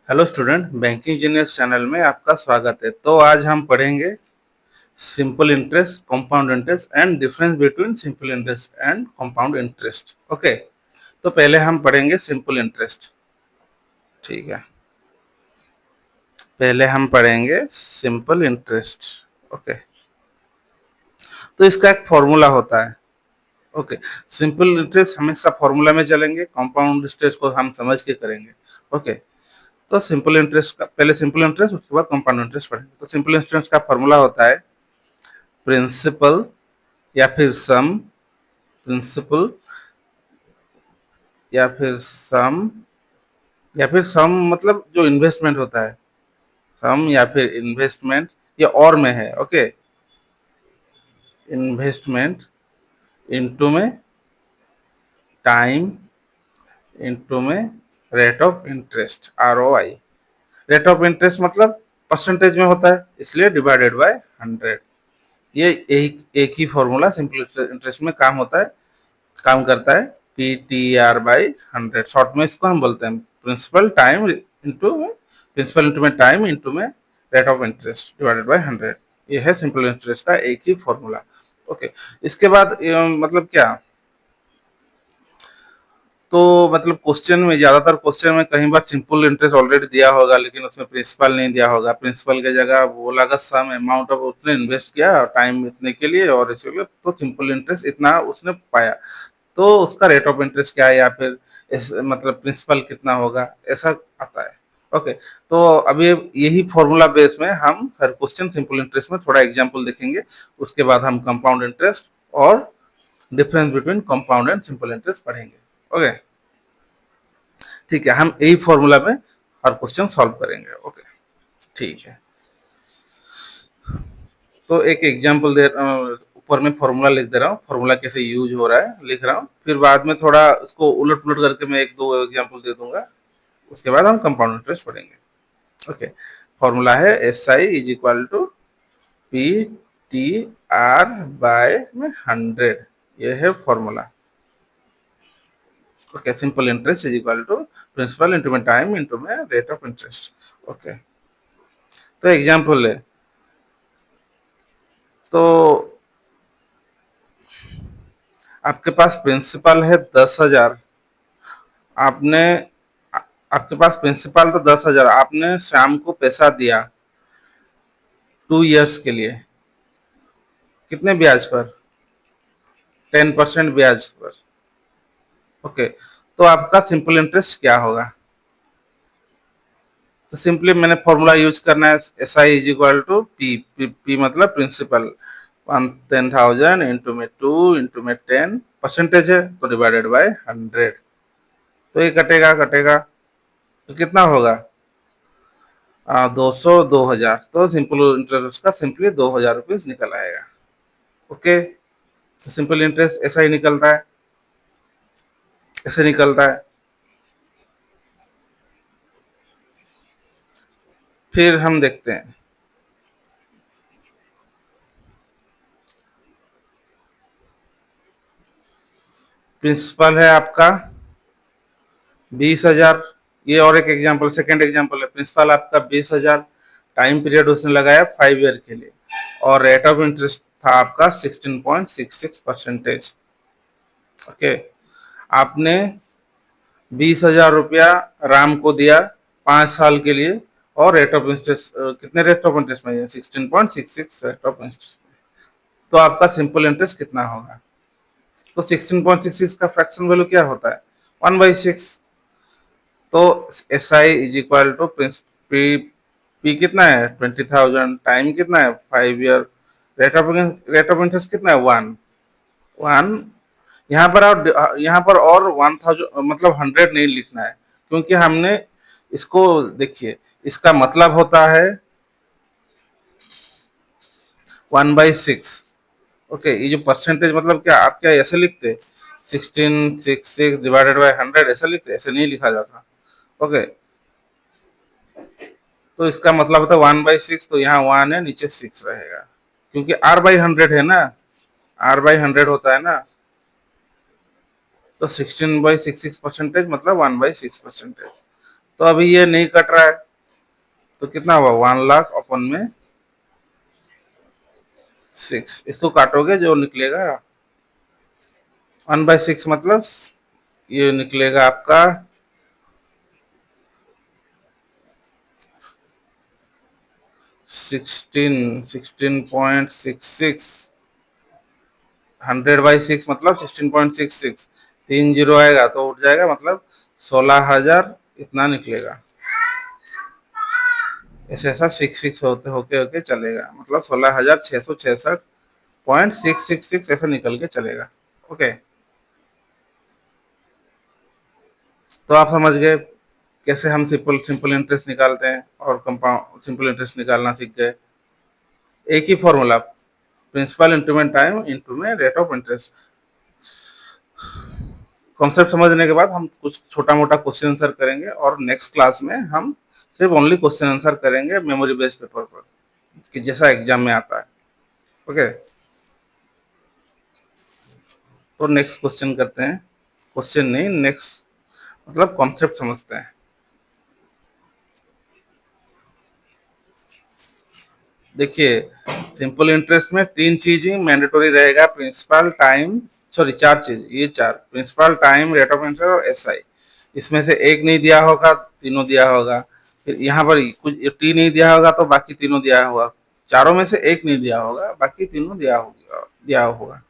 Hello student, banking genius channel में आपका स्वागत है। तो आज हम पढ़ेंगे simple interest, compound interest and difference between simple interest and compound interest. Okay, तो पहले हम पढ़ेंगे सिंपल इंटरेस्ट। ठीक है, पहले हम पढ़ेंगे सिंपल इंटरेस्ट। ओके, तो इसका एक फॉर्मूला होता है। ओके, सिंपल इंटरेस्ट हमेशा फॉर्मूला में चलेंगे, कंपाउंड इंटरेस्ट को हम समझ के करेंगे। ओके, तो सिंपल इंटरेस्ट का पहले सिंपल इंटरेस्ट, उसके बाद कंपाउंड इंटरेस्ट पढ़ेंगे। तो सिंपल इंटरेस्ट का फॉर्मूला होता है प्रिंसिपल या फिर सम, प्रिंसिपल या फिर सम, या फिर सम मतलब जो इन्वेस्टमेंट होता है, सम या फिर इन्वेस्टमेंट, ये और में है। ओके, इन्वेस्टमेंट इनटू में टाइम इनटू में rate of interest, ROI। Rate of interest मतलब परसेंटेज में होता है, इसलिए डिवाइडेड बाय 100। ये एक ही फॉर्मूला सिंपल इंटरेस्ट में काम करता है। PTR/100, शॉर्ट में इसको हम बोलते हैं प्रिंसिपल इंटू में टाइम इंटू में rate of interest divided by 100। ये है सिंपल इंटरेस्ट का एक ही फॉर्मूला। ओके, इसके बाद मतलब क्या, तो मतलब क्वेश्चन में, ज्यादातर क्वेश्चन में कई बार सिंपल इंटरेस्ट ऑलरेडी दिया होगा, लेकिन उसमें प्रिंसिपल नहीं दिया होगा। प्रिंसिपल की जगह बोला सम अमाउंट ऑफ उसने इन्वेस्ट किया टाइम इतने के लिए, और इसलिए तो सिंपल इंटरेस्ट इतना उसने पाया, तो उसका रेट ऑफ इंटरेस्ट क्या है, या फिर मतलब प्रिंसिपल कितना होगा, ऐसा आता है। ओके, तो अभी यही फॉर्मूला बेस में हम हर क्वेश्चन सिंपल इंटरेस्ट में थोड़ा एग्जांपल देखेंगे। उसके बाद हम कंपाउंड इंटरेस्ट और difference between compound and simple interest पढ़ेंगे। ओके, ठीक है, हम यही फॉर्मूला में हर क्वेश्चन सॉल्व करेंगे। ओके, ठीक है, तो एक एग्जांपल ऊपर में फॉर्मूला लिख दे रहा हूँ, फॉर्मूला कैसे यूज हो रहा है लिख रहा हूँ, फिर बाद में थोड़ा इसको उलट पुलट करके मैं एक दो एग्जांपल दे दूंगा। उसके बाद हम कंपाउंड इंटरेस्ट पढ़ेंगे। ओके, फॉर्मूला है SI = PTR/100। ये है formula. Okay, simple interest principal into में टाइम इंटू में रेट ऑफ इंटरेस्ट। ओके, तो एग्जांपल है, तो आपके पास प्रिंसिपल है 10,000। आपने आपके पास प्रिंसिपल तो 10,000, आपने शाम को पैसा दिया 2 इयर्स के लिए। कितने ब्याज पर? 10% ब्याज पर। ओके, तो आपका सिंपल इंटरेस्ट क्या होगा? तो सिंपली मैंने फॉर्मूला यूज करना है, SI = P मतलब प्रिंसिपल, 10,000 इंटू में 2 इंटू में 10 परसेंटेज है, तो डिवाइडेड बाय 100। तो ये कटेगा कटेगा, तो कितना होगा? 200, 2,000, तो सिंपल इंटरेस्ट का सिंपली 2,000 रुपीज निकल आएगा। ओके, तो सिंपल इंटरेस्ट ऐसा ही निकलता है, ऐसे निकलता है। फिर हम देखते हैं, प्रिंसिपल है आपका 20,000। ये और एक एग्जांपल, सेकंड एग्जांपल है, प्रिंसिपल आपका 20,000, टाइम पीरियड उसने लगाया 5 ईयर के लिए, और रेट ऑफ इंटरेस्ट था आपका 16.66%। ओके, आपने 20,000 रुपया राम को दिया 5 साल के लिए, और रेट ऑफ इंटरेस्ट कितने रेट ऑफ इंटरेस्ट में? 16.66 रेट ऑफ इंटरेस्ट में। तो आपका सिंपल इंटरेस्ट कितना होगा? तो 16.66 का फ्रैक्शन वैल्यू क्या होता है? 1/6। तो SI = पी कितना है? 20,000, टाइम कितना है? 5 ईयर, रेट ऑफ इंटरेस्ट कितना है? 1। यहाँ पर और 1,000 मतलब 100 नहीं लिखना है, क्योंकि हमने इसको, देखिए, इसका मतलब होता है 1/6। ओके, ये जो परसेंटेज मतलब क्या, आप क्या ऐसे लिखते 1666 डिवाइडेड बाय 100, ऐसा लिखते? ऐसे नहीं लिखा जाता। ओके, तो इसका मतलब होता है 1/6, तो यहाँ 1 है, नीचे 6 रहेगा, क्योंकि R/100 है ना, R/100 होता है ना, तो 16/66 परसेंटेज मतलब 1/6 परसेंटेज। तो अभी ये नहीं कट रहा है, तो कितना हुआ 1 लाख अपन में 6, इसको काटोगे जो निकलेगा 1/6, मतलब ये निकलेगा आपका 16.66। 100/6 मतलब 16.66, 3 जीरो आएगा तो उठ जाएगा, मतलब 16,000 इतना निकलेगा। ऐसे ऐसा 6 6 होते होके होके चलेगा, मतलब 16,666.666 ऐसा निकल के चलेगा। ओके, तो आप समझ गए कैसे हम सिंपल सिंपल इंटरेस्ट निकालते हैं और कंपाउंड सिंपल इंटरेस्ट निकालना सीख गए। एक ही फॉर्मूला, प्रिंसिपल इंटू में टाइम इंटू में रेट ऑफ इंटरेस्ट। कॉन्सेप्ट समझने के बाद हम कुछ छोटा मोटा क्वेश्चन आंसर करेंगे और नेक्स्ट क्लास में हम सिर्फ ओनली क्वेश्चन आंसर करेंगे मेमोरी बेस्ड पेपर पर, कि जैसा एग्जाम में आता है। ओके, तो नेक्स्ट क्वेश्चन करते हैं, क्वेश्चन नहीं, नेक्स्ट मतलब कॉन्सेप्ट समझते हैं। देखिए, सिंपल इंटरेस्ट में 3 चीज ही मैंडेटरी रहेगा, प्रिंसिपल, टाइम, सॉरी 4 चीज, ये 4, principal, time, rate of interest और एसआई। इसमें से एक नहीं दिया होगा, तीनों दिया होगा। फिर यहाँ पर कुछ टी नहीं दिया होगा तो बाकी तीनों दिया होगा। चारों में से एक नहीं दिया होगा, बाकी तीनों दिया होगा।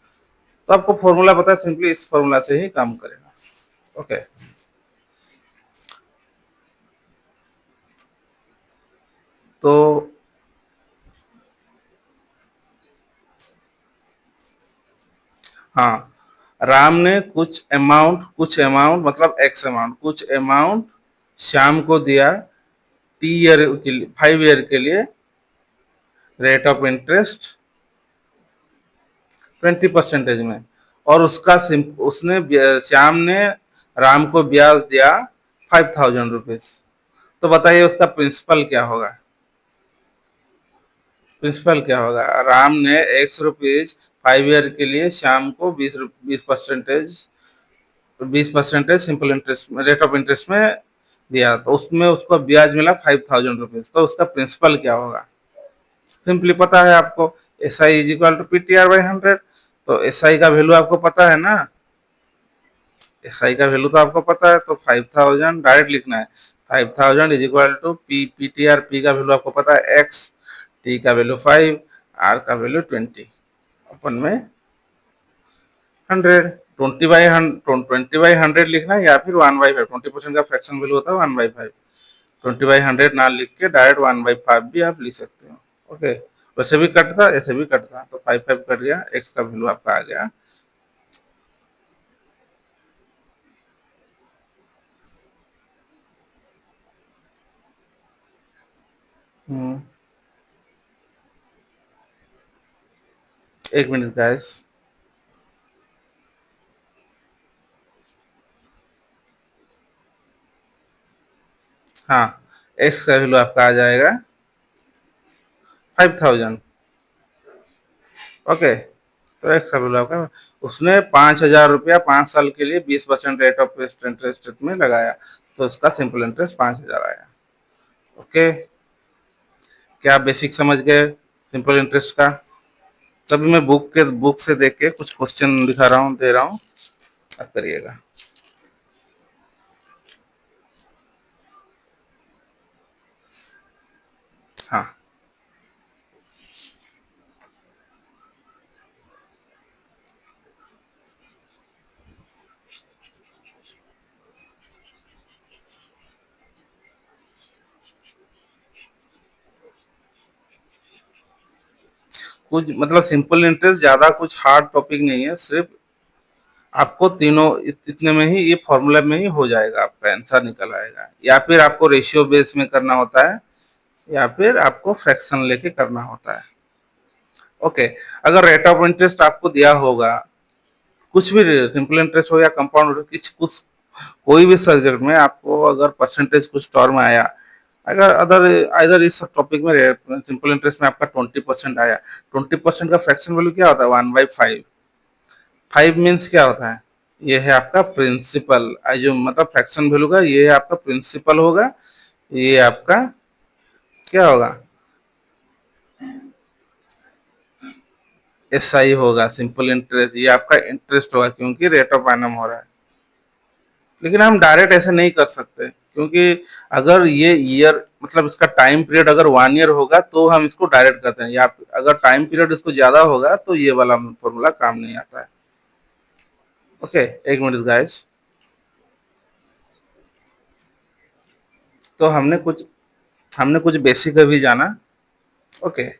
तो आपको फॉर्मूला पता है, सिंपली इस फॉर्मूला से ही काम करेगा। ओके, तो हाँ, राम ने कुछ अमाउंट मतलब एक्स अमाउंट, कुछ अमाउंट श्याम को दिया, टी ईयर के लिए, 5 ईयर के लिए, रेट ऑफ इंटरेस्ट 20% में। और उसने श्याम ने राम को ब्याज दिया 5,000 रुपीज। तो बताइए उसका प्रिंसिपल क्या होगा? प्रिंसिपल क्या होगा? राम ने X रुपीज 5 ईयर के लिए श्याम को 20% simple interest rate of interest में दिया, तो उसमें उसको ब्याज मिला 5,000 रुपीज। तो उसका प्रिंसिपल क्या होगा? सिंपली पता है आपको, SI = PTR/100। तो SI का वैल्यू आपको पता है ना, SI का वैल्यू तो आपको पता है, तो 5,000 डायरेक्ट लिखना है। 5,000 = PTR। P का वैल्यू आपको पता है X, T का वैल्यू 5, R का वैल्यू 20, अपन में 100। 20/100 लिखना है या फिर 1/5, 20% का फ्रैक्शन वैल्यू होता है 1/5। 20/100 ना लिख के डायरेक्ट 1/5 भी आप लिख सकते हो। ओके, वैसे भी कटता, ऐसे भी कटता, तो 5 कट गया, एक्स का वैल्यू आपका आ गया। हम्म, 1 मिनट गाइस। हाँ, एक्स का वैल्यू आपका आ जाएगा 5,000। ओके, तो एक्स का वैल्यू आपका, उसने 5,000 रुपया 5 साल के लिए 20% रेट ऑफ इंटरेस्ट में लगाया, तो उसका सिंपल इंटरेस्ट 5,000 आया। ओके, क्या आप बेसिक समझ गए सिंपल इंटरेस्ट का? तभी मैं बुक से देख के कुछ क्वेश्चन दिखा रहा हूँ, दे रहा हूँ, आप करिएगा। हाँ, कुछ मतलब सिंपल इंटरेस्ट ज्यादा कुछ हार्ड टॉपिक नहीं है, सिर्फ आपको तीनों इतने में ही, ये फॉर्मूला में ही हो जाएगा, आपका आंसर निकल आएगा। या फिर आपको रेशियो बेस में करना होता है, या फिर आपको फ्रैक्शन लेके करना होता है। ओके, अगर रेट ऑफ इंटरेस्ट आपको दिया होगा, कुछ भी सिंपल इंटरेस्ट हो या कंपाउंड, कुछ कोई भी सब्जेक्ट में आपको अगर परसेंटेज कुछ टर्म आया, अगर अदर इधर इस टॉपिक में सिंपल इंटरेस्ट में आपका 20% आया, 20% का फ्रैक्शन वैल्यू क्या होता है? 1/5। 5 मीन्स क्या होता है? ये है आपका प्रिंसिपल, जो मतलब फ्रैक्शन वैल्यू का ये है आपका प्रिंसिपल होगा, ये आपका क्या होगा, एसआई होगा, सिंपल इंटरेस्ट, ये आपका इंटरेस्ट होगा क्योंकि रेट ऑफ एनम हो रहा है। लेकिन हम डायरेक्ट ऐसे नहीं कर सकते क्योंकि अगर ये ईयर मतलब इसका टाइम पीरियड अगर 1 ईयर होगा तो हम इसको डायरेक्ट करते हैं, या अगर टाइम पीरियड इसको ज्यादा होगा तो ये वाला फॉर्मूला काम नहीं आता है। ओके, एक मिनट गाइस। तो हमने कुछ बेसिक अभी जाना। ओके।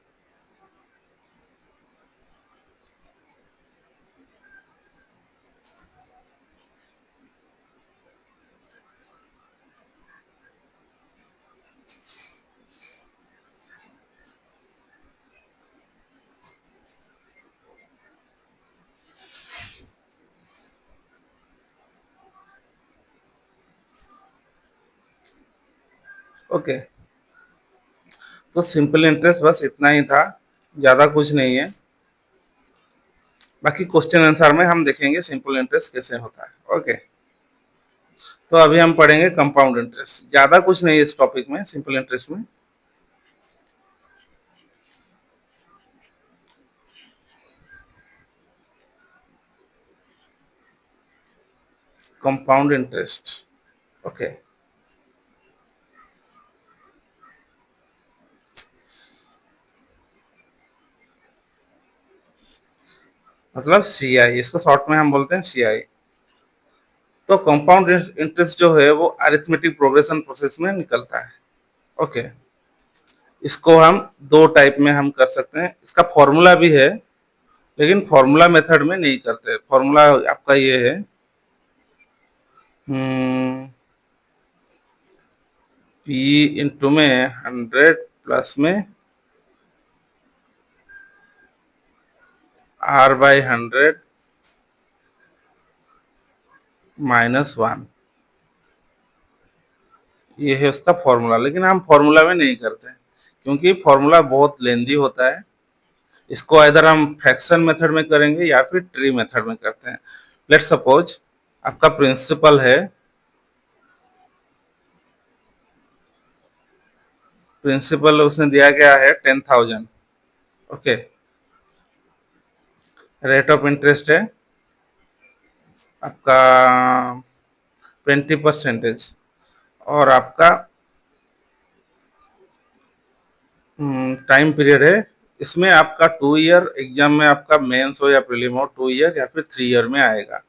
ओके, तो सिंपल इंटरेस्ट बस इतना ही था, ज्यादा कुछ नहीं है। बाकी क्वेश्चन आंसर में हम देखेंगे सिंपल इंटरेस्ट कैसे होता है। ओके, तो अभी हम पढ़ेंगे कंपाउंड इंटरेस्ट। ज्यादा कुछ नहीं है इस टॉपिक में, सिंपल इंटरेस्ट में। Compound interest. ओके, मतलब सीआई, इसको शॉर्ट में हम बोलते हैं सीआई। तो कंपाउंड इंटरेस्ट जो है वो अरिथमेटिक प्रोग्रेशन प्रोसेस में निकलता है। ओके, इसको हम दो टाइप में हम कर सकते हैं, इसका फॉर्मूला भी है लेकिन फॉर्मूला मेथड में नहीं करते। फॉर्मूला आपका ये है, पी इंटू में 100 प्लस में R/100 -1, ये है उसका फॉर्मूला। लेकिन हम फॉर्मूला में नहीं करते क्योंकि फॉर्मूला बहुत लेंदी होता है। इसको इधर हम फ्रैक्शन मेथड में करेंगे या फिर ट्री मेथड में करते हैं। लेट्स सपोज आपका प्रिंसिपल है, प्रिंसिपल उसने दिया गया है 10,000। ओके, रेट ऑफ इंटरेस्ट है आपका 20%, और आपका टाइम पीरियड है, इसमें आपका 2 ईयर, एग्जाम में आपका मेंस हो या प्रीलिम हो 2 ईयर या फिर 3 ईयर में आएगा,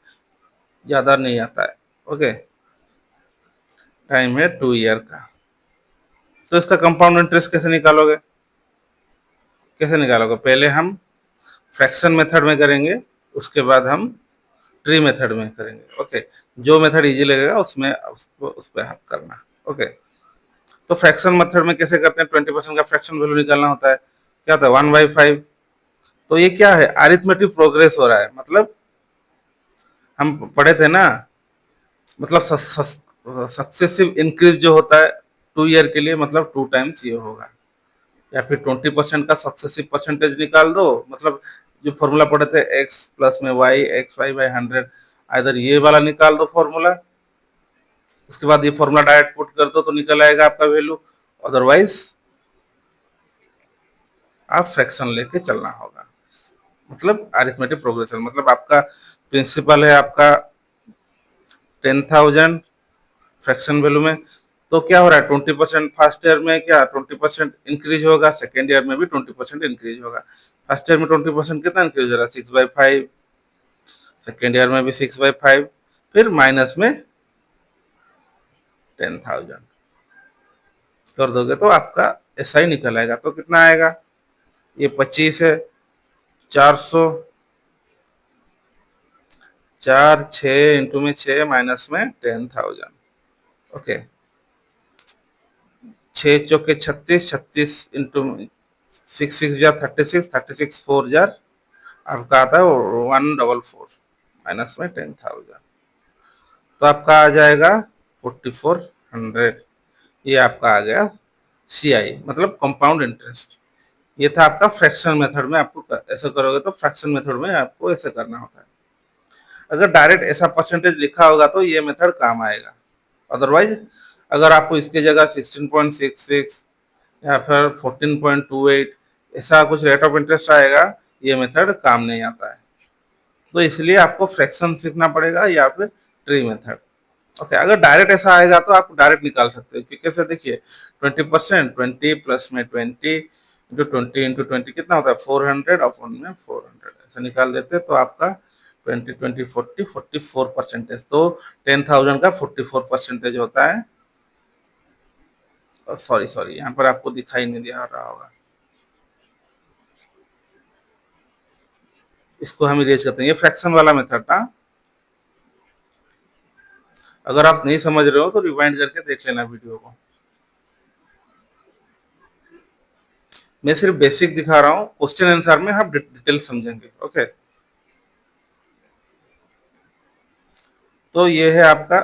ज्यादा नहीं आता है। ओके, टाइम है 2 ईयर का। तो इसका कंपाउंड इंटरेस्ट कैसे निकालोगे, कैसे निकालोगे, पहले हम फ्रैक्शन मेथड में करेंगे, उसके बाद हम ट्री मेथड में करेंगे। ओके, जो मेथड इजी लगेगा उसमें उसको उस पर आप करना। ओके, तो फ्रैक्शन मेथड में कैसे करते हैं, 20% का फ्रैक्शन वैल्यू निकालना होता है। क्या होता है, 1/5। तो ये क्या है, अरिथमेटिक प्रोग्रेस हो रहा है, मतलब हम पढ़े थे ना, मतलब सक्सेसिव इंक्रीज जो होता है 2 ईयर के लिए, मतलब 2 टाइम्स ये होगा। या फिर 20% का सक्सेसिव परसेंटेज निकाल दो, मतलब जो फॉर्मूला पढ़े थे एक्स प्लस में वाई, XY/100, इधर ये वाला निकाल दो फॉर्मूला। उसके बाद ये फॉर्मूला डायरेक्ट पुट कर दो तो निकल आएगा आपका वैल्यू। अदरवाइज आप फ्रैक्शन लेके चलना होगा, मतलब अरिथमेटिक प्रोग्रेशन। मतलब आपका प्रिंसिपल है आपका 10,000 फ्रैक्शन वैल्यू में, तो क्या हो रहा है, 20% फर्स्ट ईयर में क्या 20% इंक्रीज होगा, सेकेंड ईयर में भी 20% इंक्रीज होगा। फर्स्ट ईयर में 20% कितना इंक्रीज हो रहा है, 6/5, सेकेंड ईयर में भी 6/5, फिर माइनस में 10,000 कर दोगे तो आपका ऐसा ही निकल आएगा। तो कितना आएगा, ये 25 है, 400, 4 6 इंटू में 6 माइनस में 10,000। ओके, 6 चौके 36, 36 इंटू 6 6 जा 36, 36 4 जा आपका आता है 144 माइनस में 10,000, तो आपका आ जाएगा 4,400। ये आपका आ गया सीआई, मतलब कंपाउंड इंटरेस्ट। ये था आपका फ्रैक्शन मेथड में, आपको ऐसे करोगे तो फ्रैक्शन मेथड में आपको ऐसे करना होता है। अगर डायरेक्ट ऐसा परसेंटेज लिखा होगा तो ये मेथड काम आएगा, अदरवाइज अगर आपको इसके जगह 16.66 या फिर 14.28 ऐसा कुछ रेट ऑफ इंटरेस्ट आएगा, ये मेथड काम नहीं आता है। तो इसलिए आपको फ्रैक्शन सीखना पड़ेगा या फिर ट्री मेथड। ओके, अगर डायरेक्ट ऐसा आएगा तो आप डायरेक्ट निकाल सकते हो कि कैसे, देखिए 20%, 20 प्लस में 20 इंटू 20 इंटू 20 कितना होता है 400, अपन में 400 ऐसा निकाल देते हैं तो आपका 20 20 40 44%, तो 10,000 का 44% होता है। सॉरी सॉरी, यहाँ पर आपको दिखाई नहीं दिया रहा होगा, इसको हम इरेज करते हैं, ये फ्रैक्शन वाला मेथड था। अगर आप नहीं समझ रहे हो तो रिवाइंड करके देख लेना वीडियो को, मैं सिर्फ बेसिक दिखा रहा हूँ, क्वेश्चन आंसर में हम डिटेल समझेंगे। ओके, तो ये है आपका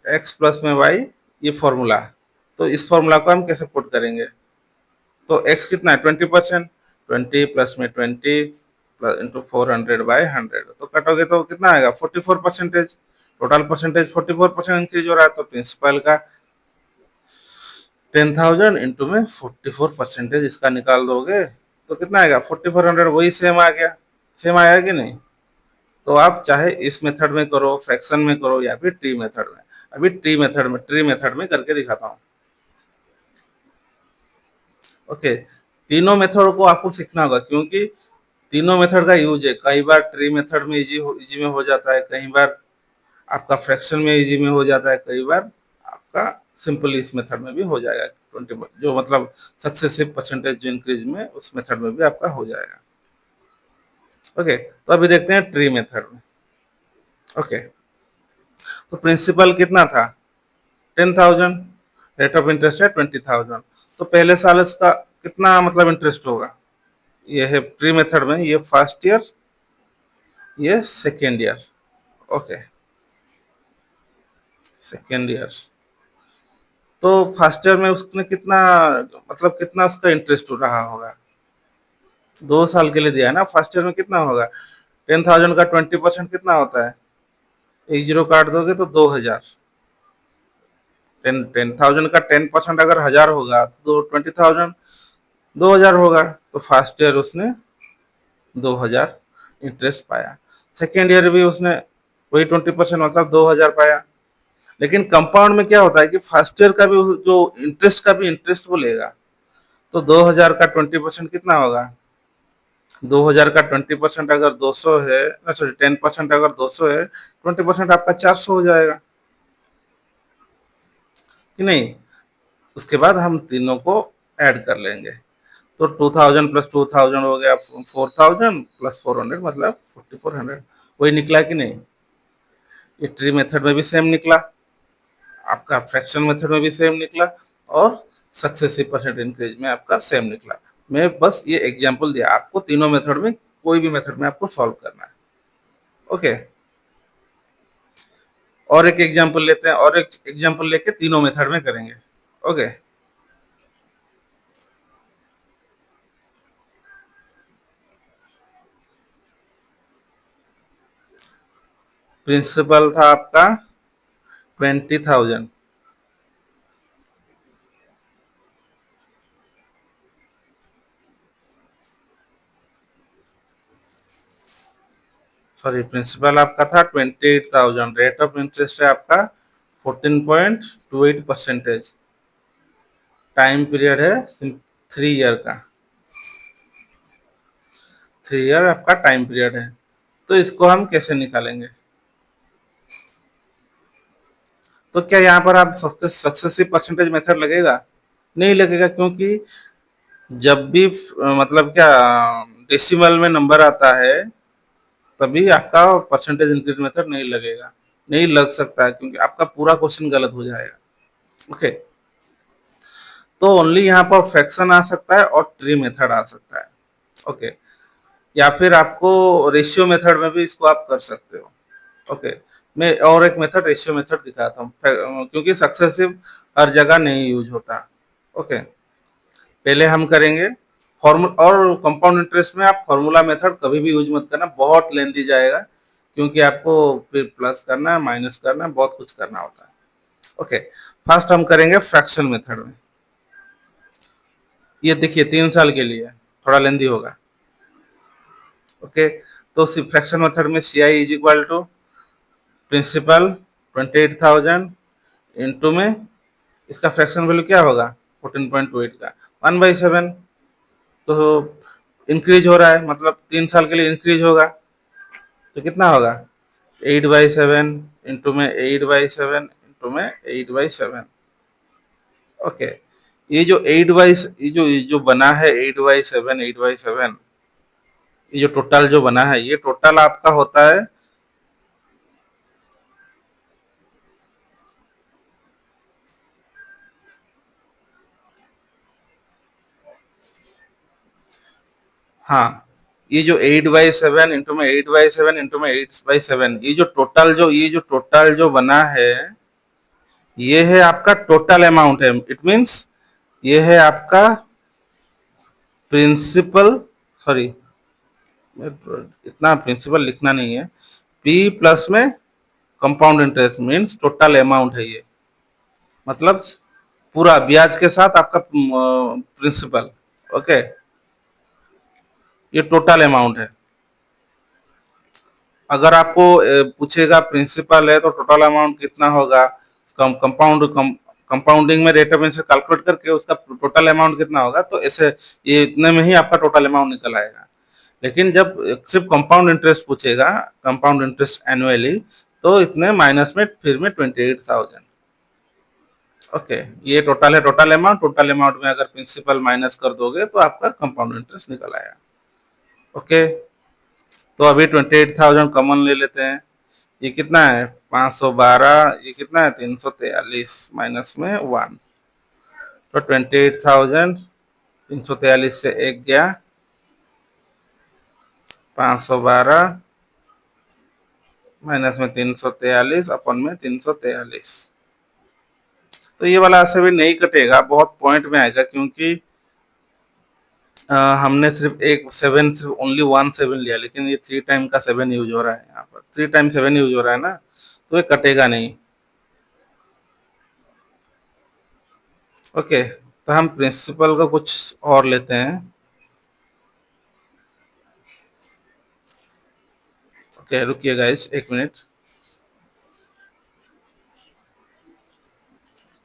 x प्लस में y, ये फॉर्मूला। तो इस फॉर्मूला को हम कैसे पुट करेंगे, तो x कितना है 20%, 20 प्लस में 20 प्लस इंटू 400/100, तो कटोगे तो कितना आएगा 44%, टोटल परसेंटेज 44% इंक्रीज हो रहा है, तो प्रिंसिपल का 10,000 इंटू में 44% इसका निकाल दोगे तो कितना आएगा 4400, वही सेम आ गया, सेम आया कि नहीं। तो आप चाहे इस मेथड में करो, फ्रैक्शन में करो या फिर ट्री मेथड में, अभी ट्री मेथड में करके दिखाता हूँ। ओके, तीनों मेथड को आपको सीखना होगा क्योंकि तीनों मेथड का यूज है, कई बार ट्री मेथड में इजी में हो जाता है, कई बार आपका फ्रैक्शन में इजी में हो जाता है, कई बार आपका सिंपल इस मेथड में भी हो जाएगा 20, जो मतलब सक्सेसिव परसेंटेज जो इंक्रीज में उस मेथड में भी आपका हो जाएगा। ओके, तो अभी देखते हैं ट्री मेथड में। ओके, तो प्रिंसिपल कितना था 10,000, रेट ऑफ इंटरेस्ट है 20,000, तो पहले साल इसका कितना मतलब इंटरेस्ट होगा, ये है प्री मेथड में, ये फर्स्ट ईयर, ये second year. Okay, second year, तो फर्स्ट ईयर में उसने कितना मतलब कितना उसका इंटरेस्ट हो रहा होगा, 2 साल के लिए दिया है ना, फर्स्ट ईयर में कितना होगा 10,000 का 20% कितना होता है, एक जीरो काट दोगे तो 2,000, 10,000 का 10% अगर 1,000 होगा तो 20,000 2,000 होगा, तो फर्स्ट ईयर उसने 2,000 इंटरेस्ट पाया, सेकेंड ईयर भी उसने वही 20% मतलब 2,000 पाया। लेकिन कंपाउंड में क्या होता है कि फर्स्ट ईयर का भी जो इंटरेस्ट का भी इंटरेस्ट वो लेगा, तो 2,000 का 20% कितना होगा, 2,000 का 20% अगर 200 है, सॉरी 10% अगर 200 है, 20% आपका 400 हो जाएगा कि नहीं। उसके बाद हम तीनों को ऐड कर लेंगे, तो 2,000 प्लस 2,000 हो गया 4,000 प्लस 400 मतलब 4,400, वही निकला कि नहीं। ये ट्री मेथड में भी सेम निकला, आपका फ्रैक्शन मेथड में भी सेम निकला, और सक्सेसिव परसेंट इंक्रीज में आपका सेम निकला। मैं बस ये एग्जांपल दिया आपको, तीनों मेथड में कोई भी मेथड में आपको सॉल्व करना है। ओके, और एक एग्जांपल लेते हैं, और एक एग्जांपल लेके तीनों मेथड में करेंगे। ओके, प्रिंसिपल था आपका 20,000, सॉरी प्रिंसिपल आपका था 28,000, रेट ऑफ इंटरेस्ट है आपका 14.28%, टाइम पीरियड है 3 ईयर का, 3 ईयर आपका टाइम पीरियड है। तो इसको हम कैसे निकालेंगे, तो क्या यहाँ पर आप सक्सेसिव परसेंटेज मेथड लगेगा, नहीं लगेगा, क्योंकि जब भी मतलब क्या डेसिमल में नंबर आता है तभी आपका परसेंटेज इंक्रीज मेथड नहीं लगेगा, नहीं लग सकता है क्योंकि आपका पूरा क्वेश्चन गलत हो जाएगा। ओके, तो ओनली यहाँ पर फ्रैक्शन आ सकता है और ट्री मेथड आ सकता है। ओके, या फिर आपको रेशियो मेथड में भी इसको आप कर सकते हो। ओके, मैं और एक मेथड रेशियो मेथड दिखाता हूँ क्योंकि सक्सेसिव हर जगह नहीं यूज होता। ओके, पहले हम करेंगे फॉर्मूला, और कंपाउंड इंटरेस्ट में आप फॉर्मूला मेथड कभी भी यूज मत करना, बहुत लेंथी जाएगा, क्योंकि आपको फिर प्लस करना है, माइनस करना है, बहुत कुछ करना होता है। ओके, फर्स्ट हम करेंगे फ्रैक्शन मेथड में। ये देखिए 3 साल के लिए थोड़ा लेंदी होगा। ओके, तो फ्रैक्शन मेथड में C I is equal to principal 28,000 into में इसका फ्रैक्शन वैल्यू क्या होगा 14.28 का 1/7। तो इंक्रीज हो रहा है, मतलब 3 साल के लिए इंक्रीज होगा, तो कितना होगा 8/7 इंटू में 8/7 इंटू में 8/7। ओके, ये जो 8 बाई ये जो बना है 8/7 8/7, ये जो टोटल जो बना है, ये टोटल आपका होता है हाँ, ये जो 8/7 इंटू में 8/7 इंटू में 8/7, ये जो टोटल जो बना है, ये है आपका टोटल अमाउंट है। इट मीन्स ये है आपका प्रिंसिपल, सॉरी इतना प्रिंसिपल लिखना नहीं है, पी प्लस में compound interest means total amount है ये, मतलब पूरा ब्याज के साथ आपका प्रिंसिपल। ओके, ये टोटल अमाउंट है। अगर आपको पूछेगा प्रिंसिपल है तो टोटल अमाउंट कितना होगा, कंपाउंडिंग में रेट ऑफ इंटरेस्ट कैलकुलेट करके उसका टोटल अमाउंट कितना होगा, तो ऐसे ये इतने में ही आपका टोटल अमाउंट निकल आएगा। लेकिन जब सिर्फ कंपाउंड इंटरेस्ट पूछेगा, कंपाउंड इंटरेस्ट एनुअली, तो इतने माइनस में फिर में 28,000। ओके, ये टोटल है, टोटल अमाउंट, टोटल अमाउंट में अगर प्रिंसिपल माइनस कर दोगे तो आपका कंपाउंड इंटरेस्ट निकल आएगा। ओके, तो अभी 28,000 कॉमन ले लेते हैं। ये कितना है 512, ये कितना है 343 माइनस में 1, तो 28,000 343 से एक गया 512 माइनस में 343 अपन में 343। तो ये वाला ऐसे भी नहीं कटेगा, बहुत पॉइंट में आएगा, क्योंकि हमने सिर्फ एक 7, सिर्फ ओनली 1 7 लिया, लेकिन ये 3 टाइम का 7 यूज हो रहा है, यहाँ पर 3 टाइम 7 यूज हो रहा है ना, तो ये कटेगा नहीं। ओके, तो हम प्रिंसिपल का कुछ और लेते हैं। ओके, रुकिए गाइस 1 मिनट।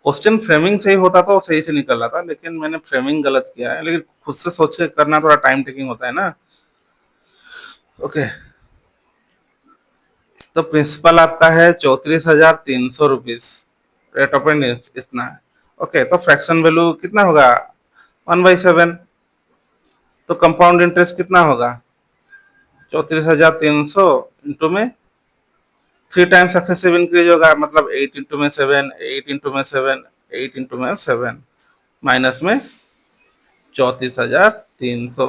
क्वेश्चन फ्रेमिंग सही होता तो सही से निकल रहा था, लेकिन मैंने फ्रेमिंग गलत किया है, लेकिन खुद से सोच के करना थोड़ा टाइम टेकिंग होता है ना। ओके, तो प्रिंसिपल आपका है 34,300 रुपीज, रेट ऑफ इंटरेस्ट इतना है। ओके, तो फ्रैक्शन वैल्यू कितना होगा 1/7, तो कंपाउंड इंटरेस्ट कितना होगा 34,300 इंटू में 3 टाइम सक्सेसिव इंक्रीज होगा, मतलब 8 इंटू में 7, 8 इंटू में 7, 8 इंटू में 7, माइनस में 34,300,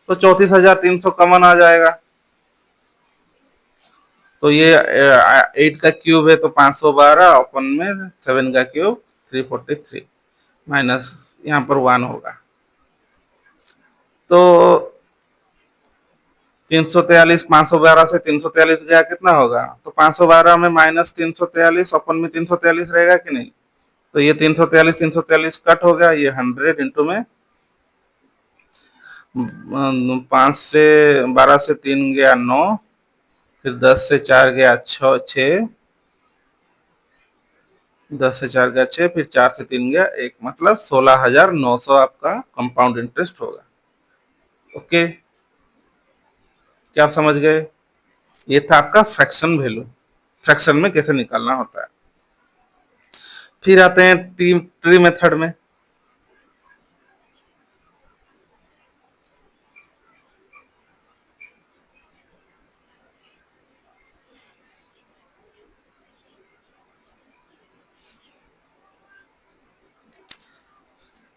तो 34,300 कॉमन आ जाएगा। तो ये 8 का क्यूब है तो 512, अपन में 7 का क्यूब 343, माइनस यहाँ पर 1 होगा, तो 343, 512 से 343 गया कितना होगा, तो 512 में माइनस 343, अपन में 343 रहेगा कि नहीं, तो ये 343 कट हो गया, ये 100 इंटू में 5 से 12 से 3 गया 9, फिर 10 से 4 गया 6, 10 से 4 गया 6, फिर 4 से 3 गया 1, मतलब 16,900 आपका कंपाउंड इंटरेस्ट होगा। ओके, क्या आप समझ गए? ये था आपका फ्रैक्शन वैल्यू, फ्रैक्शन में कैसे निकालना होता है। फिर आते हैं ट्री मेथड में।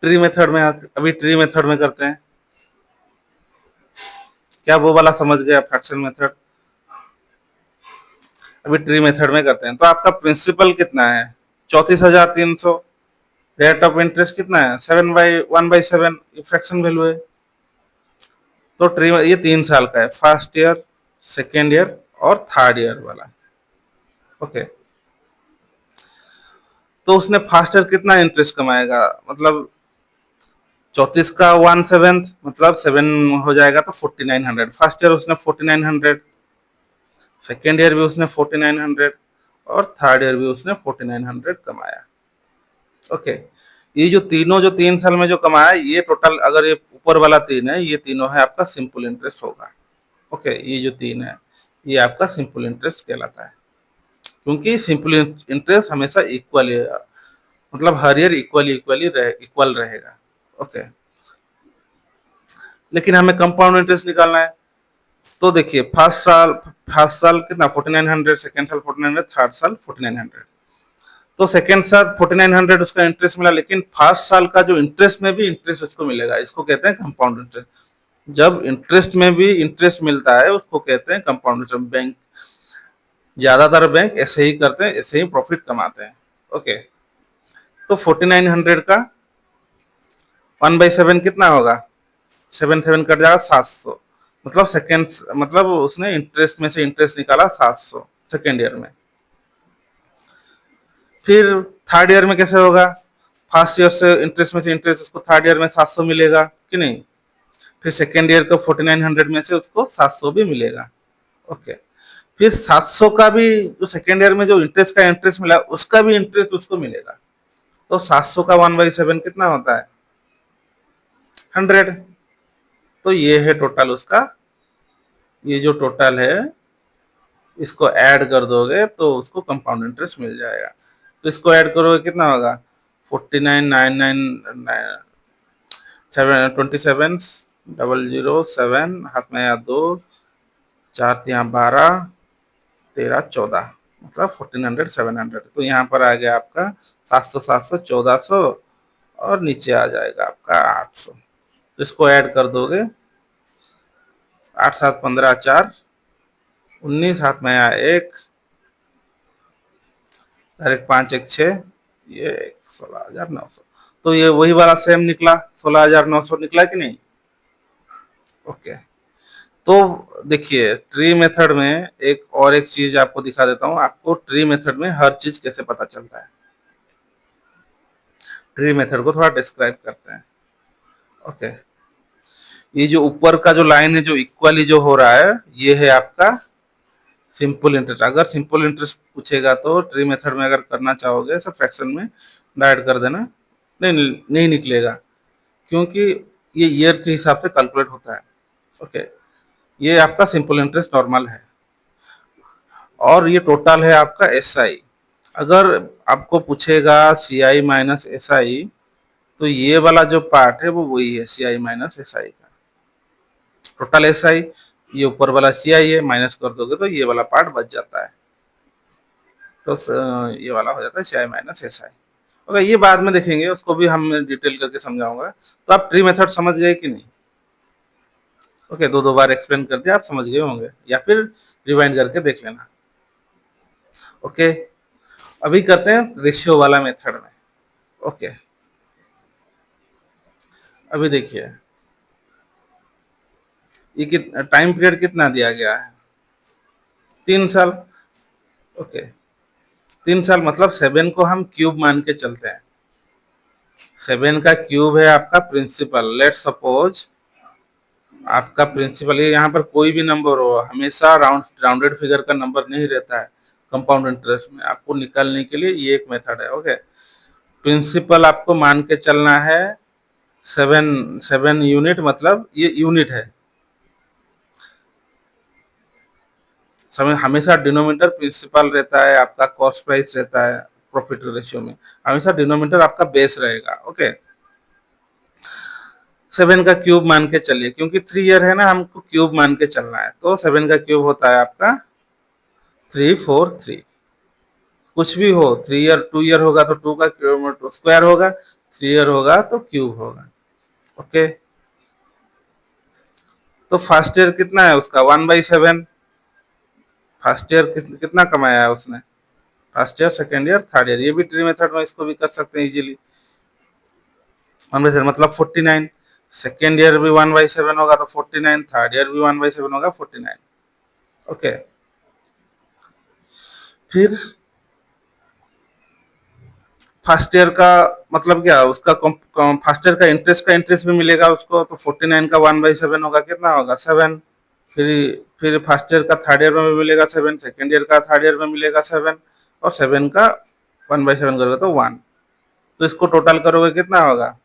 अभी ट्री मेथड में करते हैं। क्या वो वाला समझ गए आप फ्रैक्शन मेथड? अभी ट्री मेथड में करते हैं, तो आपका प्रिंसिपल कितना है 34,300, रेट ऑफ इंटरेस्ट कितना है 1/7, फ्रैक्शन वैल्यू है। तो ट्री ये 3 साल का है, फर्स्ट ईयर, सेकेंड ईयर और थर्ड ईयर वाला। ओके, तो उसने फर्स्ट ईयर कितना इंटरेस्ट कमाएगा, मतलब 34 का 1/7 मतलब 7 हो जाएगा तो 4900। फर्स्ट ईयर उसने 4900, सेकेंड ईयर भी उसने 4900 और थर्ड ईयर भी उसने 4900 कमाया। ओके, ये जो तीनों जो 3 साल में जो कमाया, ये टोटल अगर ये ऊपर वाला 3 है, ये तीनों है आपका सिंपल इंटरेस्ट होगा। ओके, ये जो 3 है ये आपका सिंपल इंटरेस्ट कहलाता है, क्योंकि सिंपल इंटरेस्ट हमेशा इक्वल, मतलब हर ईयर इक्वल रहेगा। ओके, लेकिन हमें कंपाउंड इंटरेस्ट निकालना है, तो देखिए फर्स्ट साल कितना 4900, सेकेंड साल 4900, थर्ड साल 4900। तो सेकेंड साल 4900 उसका इंटरेस्ट मिला, लेकिन फर्स्ट साल का जो इंटरेस्ट में भी इंटरेस्ट उसको मिलेगा, इसको कहते हैं कंपाउंड इंटरेस्ट। जब इंटरेस्ट में भी इंटरेस्ट मिलता है उसको कहते हैं कंपाउंड इंटरेस्ट। बैंक, ज्यादातर बैंक ऐसे ही करते हैं, ऐसे ही प्रॉफिट कमाते हैं। ओके, तो 4900 का 1/7 कितना होगा, 7 कट जाएगा 700, मतलब सेकेंड, मतलब उसने इंटरेस्ट में से इंटरेस्ट निकाला 700 सेकेंड ईयर में। फिर थर्ड ईयर में कैसे होगा, फर्स्ट ईयर से इंटरेस्ट में से इंटरेस्ट उसको थर्ड ईयर में 700 मिलेगा कि नहीं, फिर सेकेंड ईयर को 4900 में से उसको 700 भी मिलेगा। ओके, फिर 700 का भी जो सेकेंड ईयर में जो इंटरेस्ट मिला उसका भी इंटरेस्ट उसको मिलेगा। तो 700 का 1/7 कितना होता है, 100। तो ये है टोटल उसका, ये जो टोटल है इसको ऐड कर दोगे तो उसको कंपाउंड इंटरेस्ट मिल जाएगा। तो इसको ऐड करोगे कितना होगा, 49,999 27 007, हाथ में या 2, 4 यहाँ 12, 13 14, मतलब 1400 700। तो यहाँ पर आ गया आपका 700 700 1400, और नीचे आ जाएगा आपका 800। तो इसको ऐड कर दोगे, 8 7 15 4 19, हाथ में आया 1 और 1 5 1 6, ये 16,900। तो ये वही वाला सेम निकला, 16,900 निकला कि नहीं। ओके, तो देखिए ट्री मेथड में एक चीज आपको दिखा देता हूँ, आपको ट्री मेथड में हर चीज कैसे पता चलता है। ट्री मेथड को थोड़ा डिस्क्राइब करते हैं। ओके, ये जो ऊपर का जो लाइन है जो इक्वली जो हो रहा है, ये है आपका सिंपल इंटरेस्ट। अगर सिंपल इंटरेस्ट पूछेगा तो ट्री मेथड में अगर करना चाहोगे सब फ्रैक्शन में डायरेक्ट कर देना, नहीं नहीं निकलेगा, क्योंकि ये ईयर के हिसाब से कैलकुलेट होता है। ओके, ये आपका सिंपल इंटरेस्ट नॉर्मल है, और ये टोटल है आपका एस आई। अगर आपको पूछेगा सी आई माइनस एस आई, तो ये वाला जो पार्ट है वो वही है सी आई माइनस एस आई का टोटल एस आई। ये ऊपर वाला सी आई है, माइनस कर दोगे तो ये वाला पार्ट बच जाता है, तो ये वाला हो जाता है सी I minus S I. Okay, ये बाद में देखेंगे, उसको भी हम डिटेल करके समझाऊंगा। तो आप ट्री मेथड समझ गए कि नहीं। ओके, दो दो बार एक्सप्लेन कर दिया, आप समझ गए होंगे, या फिर रिवाइंड करके देख लेना। ओके, अभी करते हैं रेशियो वाला मेथड में। ओके, अभी देखिए ये टाइम पीरियड कितना दिया गया है, 3 साल। ओके, 3 साल मतलब 7 को हम क्यूब मान के चलते हैं। 7 का क्यूब है आपका प्रिंसिपल। लेट सपोज आपका प्रिंसिपल, ये यहाँ पर कोई भी नंबर हो, हमेशा राउंडेड फिगर का नंबर नहीं रहता है कंपाउंड इंटरेस्ट में। आपको निकालने के लिए ये एक मेथड है। ओके, प्रिंसिपल आपको मान के चलना है 7 यूनिट, मतलब ये यूनिट है। समय हमेशा डिनोमिनेटर प्रिंसिपल रहता है, आपका कॉस्ट प्राइस रहता है प्रॉफिट रेशियो में, हमेशा डिनोमिनेटर आपका बेस रहेगा। ओके, 7 का क्यूब मान के चलिए, क्योंकि 3 ईयर है ना, हमको क्यूब मान के चलना है। तो 7 का क्यूब होता है आपका 343। कुछ भी हो, 3 ईयर 2 ईयर होगा तो 2 का क्यूब स्क्वायर होगा, 3 ईयर होगा तो क्यूब होगा। ओके, तो फर्स्ट ईयर कितना है उसका 1/7। फर्स्ट ईयर कितना कमाया है उसने, first year second year third year, ये भी ट्री मेथड में इसको भी कर सकते हैं इजीली। 1/7 मतलब 49। सेकेंड ईयर भी 1/7 होगा तो 49, थर्ड ईयर भी 1/7 होगा 49। ओके, फिर फर्स्ट ईयर का मतलब क्या, उसका फर्स्ट ईयर का इंटरेस्ट भी मिलेगा उसको, तो 49 का 1/7 होगा, कितना होगा 7। फिर फिर फर्स्ट ईयर का थर्ड ईयर में भी मिलेगा 7, सेकेंड ईयर का थर्ड ईयर में मिलेगा 7, और 7 का 1/7 करोगे तो 1। तो इसको टोटल करोगे कितना होगा,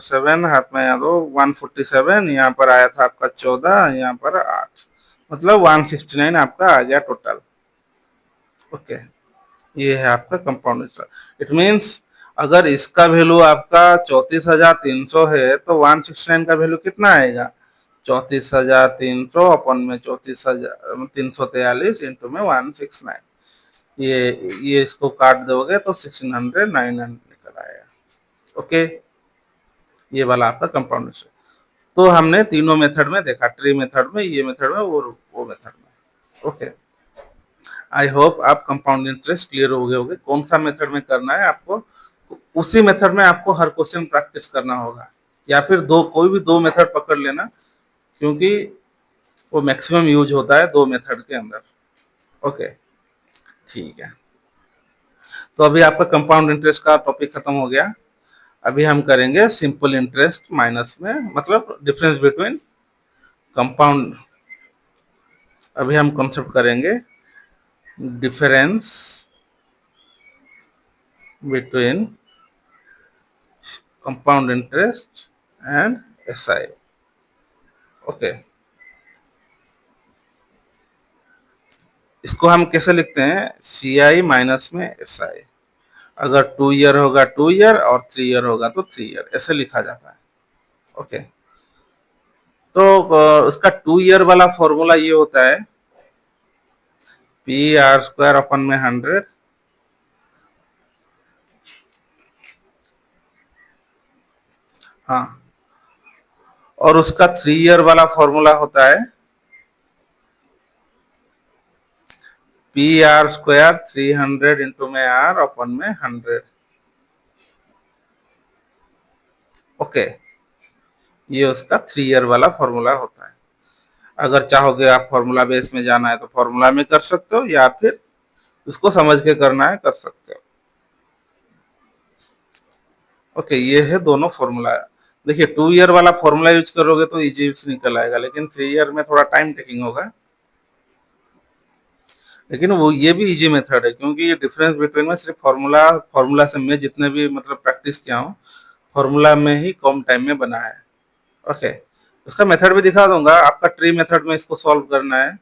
7 हाथ में यहाँ दो, 147, यहाँ पर आया था आपका 14, यहाँ पर 8, मतलब 169 आपका आ गया टोटल। ओके, ये है आपका कंपाउंड इंटरेस्ट। इट मीन्स अगर इसका वैल्यू आपका 34,300 है तो 169 का वैल्यू कितना आएगा, 34,300 अपन में 34,343 इंटू में 169। ये इसको काट दोगे तो 1600 900 निकल आएगा। ओके, ये वाला आपका कंपाउंड इंटरेस्ट। तो हमने तीनों मेथड में देखा, ट्री मेथड में, ये मेथड में, वो मेथड में। ओके, आई होप आप कंपाउंड इंटरेस्ट क्लियर हो गए होंगे, कौन सा मेथड में करना है आपको, उसी मेथड में आपको हर क्वेश्चन प्रैक्टिस करना होगा, या फिर दो कोई भी दो मेथड पकड़ लेना, क्योंकि वो मैक्सिमम यूज होता है दो मेथड के अंदर। ओके, ठीक है। तो अभी आपका कंपाउंड इंटरेस्ट का टॉपिक खत्म हो गया। अभी हम करेंगे सिंपल इंटरेस्ट माइनस में, मतलब डिफरेंस बिटवीन कंपाउंड। अभी हम कॉन्सेप्ट करेंगे difference between compound interest and SI. Okay, इसको हम कैसे लिखते हैं, सी आई माइनस में एस आई। अगर 2 ईयर होगा 2 ईयर और 3 ईयर होगा तो 3 ईयर, ऐसे लिखा जाता है। ओके, तो उसका 2 ईयर वाला फॉर्मूला ये होता है पी आर स्क्वायर अपन में 100, हाँ, और उसका 3 ईयर वाला फॉर्मूला होता है पी आर स्क्वायर 300 इंटू में आर अपन में 100। ओके, ये उसका 3 ईयर वाला फॉर्मूला होता है। अगर चाहोगे आप फॉर्मूला बेस में जाना है तो फॉर्मूला में कर सकते हो, या फिर उसको समझ के करना है कर सकते हो। ओके, ये है दोनों फॉर्मूला। देखिए 2 ईयर वाला फॉर्मूला यूज करोगे तो इजी से निकल आएगा, लेकिन 3 ईयर में थोड़ा टाइम टेकिंग होगा। लेकिन वो ये भी इजी मेथड है, क्योंकि ये डिफरेंस बिटवीन में सिर्फ फॉर्मूला फॉर्मूला से मैं जितने भी मतलब प्रैक्टिस किया हूँ, फॉर्मूला में ही कम टाइम में बना है। ओके, उसका मेथड भी दिखा दूंगा। आपका ट्री मेथड में इसको सॉल्व करना है,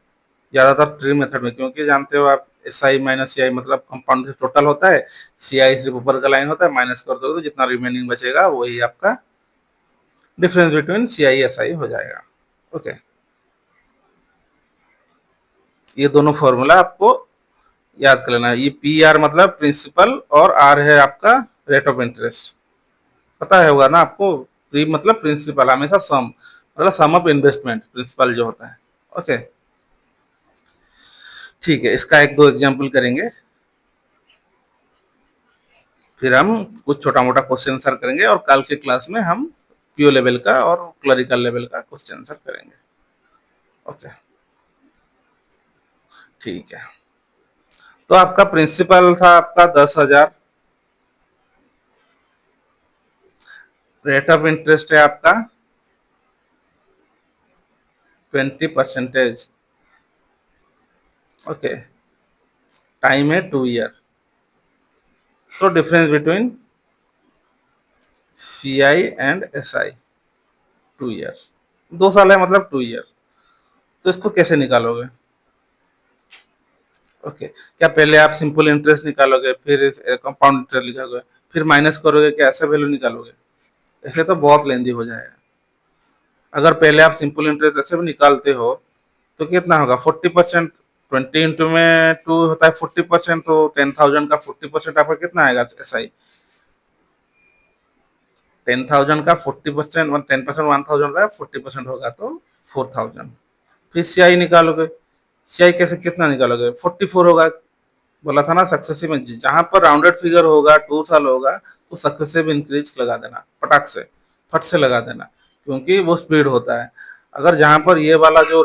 ज्यादातर ट्री मेथड में, क्योंकि जानते हो आप एस आई माइनस सी आई मतलब कंपाउंड टोटल होता है, सी आई सिर्फ ऊपर का लाइन होता है, माइनस कर दोगे तो जितना रिमेनिंग बचेगा वही आपका difference between C I S I हो जाएगा। ओके, ये दोनों फॉर्मूला आपको याद कर लेना है। ये पी आर मतलब प्रिंसिपल और आर है आपका रेट ऑफ इंटरेस्ट, पता है होगा ना आपको। प्री मतलब प्रिंसिपल, हमेशा सम मतलब सम ऑफ इन्वेस्टमेंट, प्रिंसिपल जो होता है। ओके, ठीक है, इसका एक दो एग्जाम्पल करेंगे, फिर हम कुछ छोटा मोटा क्वेश्चन आंसर करेंगे, और कल के क्लास में हम पीओ लेवल का और क्लरिकल लेवल का क्वेश्चन आंसर करेंगे। ओके, ठीक है। तो आपका प्रिंसिपल था आपका 10,000, रेट ऑफ इंटरेस्ट है आपका 20%। ओके, टाइम है 2 ईयर। तो difference between C I and S I 2 year, 2 साल है मतलब 2 ईयर। तो इसको कैसे निकालोगे। ओके, क्या पहले आप सिंपल इंटरेस्ट निकालोगे, फिर कंपाउंड इंटरेस्ट निकालोगे, फिर माइनस करोगे, क्या ऐसा वैल्यू निकालोगे, ऐसे तो बहुत लेंदी हो जाएगा। अगर पहले आप सिंपल इंटरेस्ट ऐसे भी निकालते हो तो कितना होगा, 40%, 20 इंटू में 2 होता है 40%, तो 10,000 का 40% आपका कितना आएगा ऐसा ही, 10,000 का 40%, 10% 1,000 का 40% होगा तो 4,000। फिर सीआई निकालोगे, सीआई कैसे कितना निकालोगे, 44 होगा। बोला था ना सक्सेसिव में जहां पर राउंडेड फिगर होगा 2 साल होगा तो सक्सेसिव इंक्रीज लगा देना, पटाख से फट से लगा देना, क्योंकि वो स्पीड होता है। अगर जहां पर ये वाला जो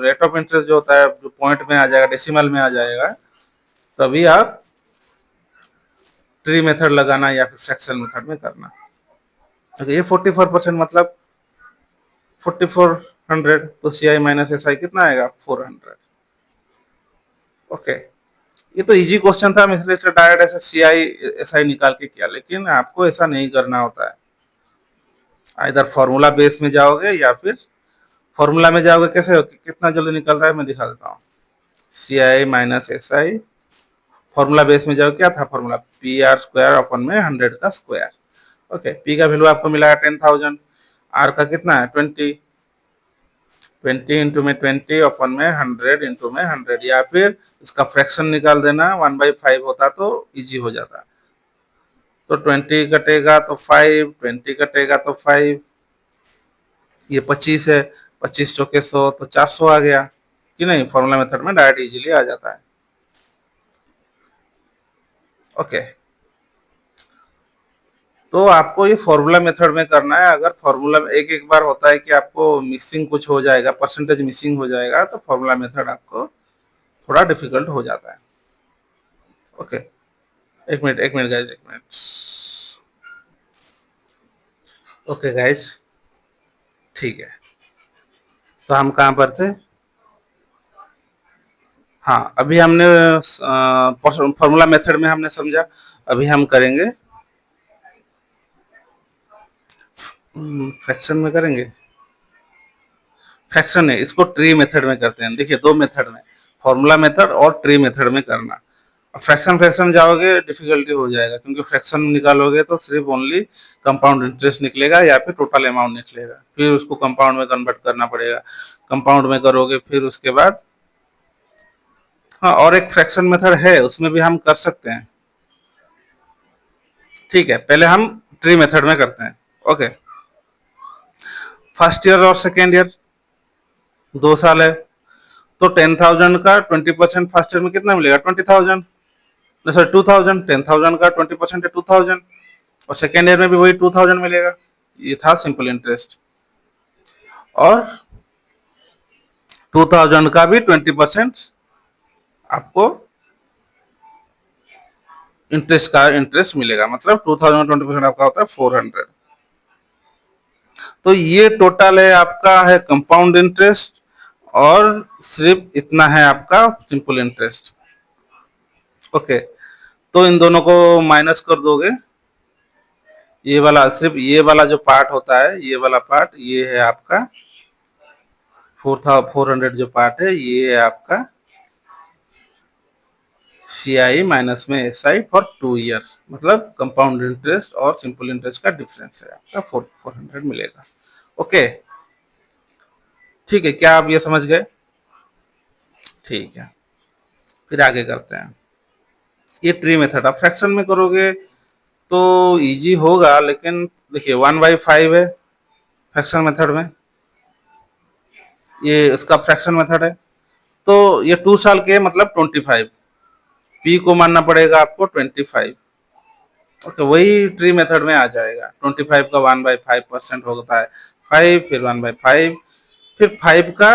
रेट ऑफ इंटरेस्ट जो होता है जो पॉइंट में आ जाएगा, डेसिमल में आ जाएगा, तभी आप ट्री मेथड लगाना या फिर फ्रैक्शन मेथड में करना। तो ये 44% मतलब 4400, तो सी आई माइनस एस आई कितना आएगा 400। ओके, ये तो इजी क्वेश्चन था, हम इसलिए डायरेक्ट ऐसे सी आई एस आई निकाल के किया, लेकिन आपको ऐसा नहीं करना होता है। इधर फॉर्मूला बेस में जाओगे या फिर फॉर्मूला में जाओगे, कैसे हो कितना जल्दी निकल रहा है मैं दिखा देता हूँ। C I minus S I, formula base में जाओ, क्या था फॉर्मूला, पी आर स्क्वायर अपन में 100 का स्क्वायर। ओके, पी का वैल्यू आपको मिला है 10,000, आर का कितना है 20, 20 इंटू में 20 अपन में 100 इंटू में 100, या फिर इसका फ्रैक्शन निकाल देना 1/5 होता तो इजी हो जाता। तो 20 कटेगा तो 5, 20 कटेगा तो 5, ये 25 है, 25 चौके 100 तो 400 आ गया कि नहीं। फॉर्मूला मेथड में डायरेक्ट इजीली आ जाता है। ओके, तो आपको ये फॉर्मूला मेथड में करना है। अगर फॉर्मूला में एक एक बार होता है कि आपको मिक्सिंग कुछ हो जाएगा, परसेंटेज मिसिंग हो जाएगा, तो फॉर्मूला मेथड आपको थोड़ा डिफिकल्ट हो जाता है। ओके, एक मिनट गाइज, एक मिनट। ओके गाइज, ठीक है, तो हम कहाँ पर थे। हाँ, अभी हमने फॉर्मूला मेथड में हमने समझा। अभी हम करेंगे फ्रैक्शन में करेंगे। फ्रैक्शन है, इसको ट्री मेथड में करते हैं। देखिए, दो मेथड में, फॉर्मूला मेथड और ट्री मेथड में करना। फ्रैक्शन फ्रैक्शन जाओगे डिफिकल्टी हो जाएगा, क्योंकि फ्रैक्शन निकालोगे तो सिर्फ ओनली कंपाउंड इंटरेस्ट निकलेगा या फिर टोटल अमाउंट निकलेगा, फिर उसको कंपाउंड में कन्वर्ट करना पड़ेगा। कंपाउंड में करोगे फिर उसके बाद, हाँ, और एक फ्रैक्शन मेथड है, उसमें भी हम कर सकते हैं। ठीक है, पहले हम ट्री मेथड में करते हैं। ओके, फर्स्ट ईयर और सेकेंड ईयर 2 साल है, तो 10,000 का 20% फर्स्ट ईयर में कितना मिलेगा 20,000, सर 2,000, 10,000 का 20% है 2,000, और सेकेंड ईयर में भी वही 2,000 मिलेगा। ये था सिंपल इंटरेस्ट, और 2,000 का भी 20% आपको इंटरेस्ट मिलेगा, मतलब 2,000 का 20% आपका होता है 400। तो ये टोटल है आपका है कंपाउंड इंटरेस्ट, और सिर्फ इतना है आपका सिंपल इंटरेस्ट। ओके, तो इन दोनों को माइनस कर दोगे, ये वाला सिर्फ ये वाला जो पार्ट होता है, ये वाला पार्ट, ये है आपका 4,400 जो पार्ट है, ये है आपका सी आई माइनस में एस आई फॉर 2 ईयर, मतलब कंपाउंड इंटरेस्ट और सिंपल इंटरेस्ट का डिफरेंस है आपका 400 मिलेगा। ओके, ठीक है, क्या आप ये समझ गए। ठीक है, फिर आगे करते हैं। ये ट्री मेथड आप फ्रैक्शन में करोगे तो इजी होगा, लेकिन देखिए 1/5 है फ्रैक्शन मेथड में, ये इसका फ्रैक्शन मेथड है। तो ये 2 साल के मतलब 25, पी को मानना पड़ेगा आपको 25। ओके, वही ट्री मेथड में आ जाएगा। 25 का 1/5% होता है 5, फिर 1/5, फिर 5 का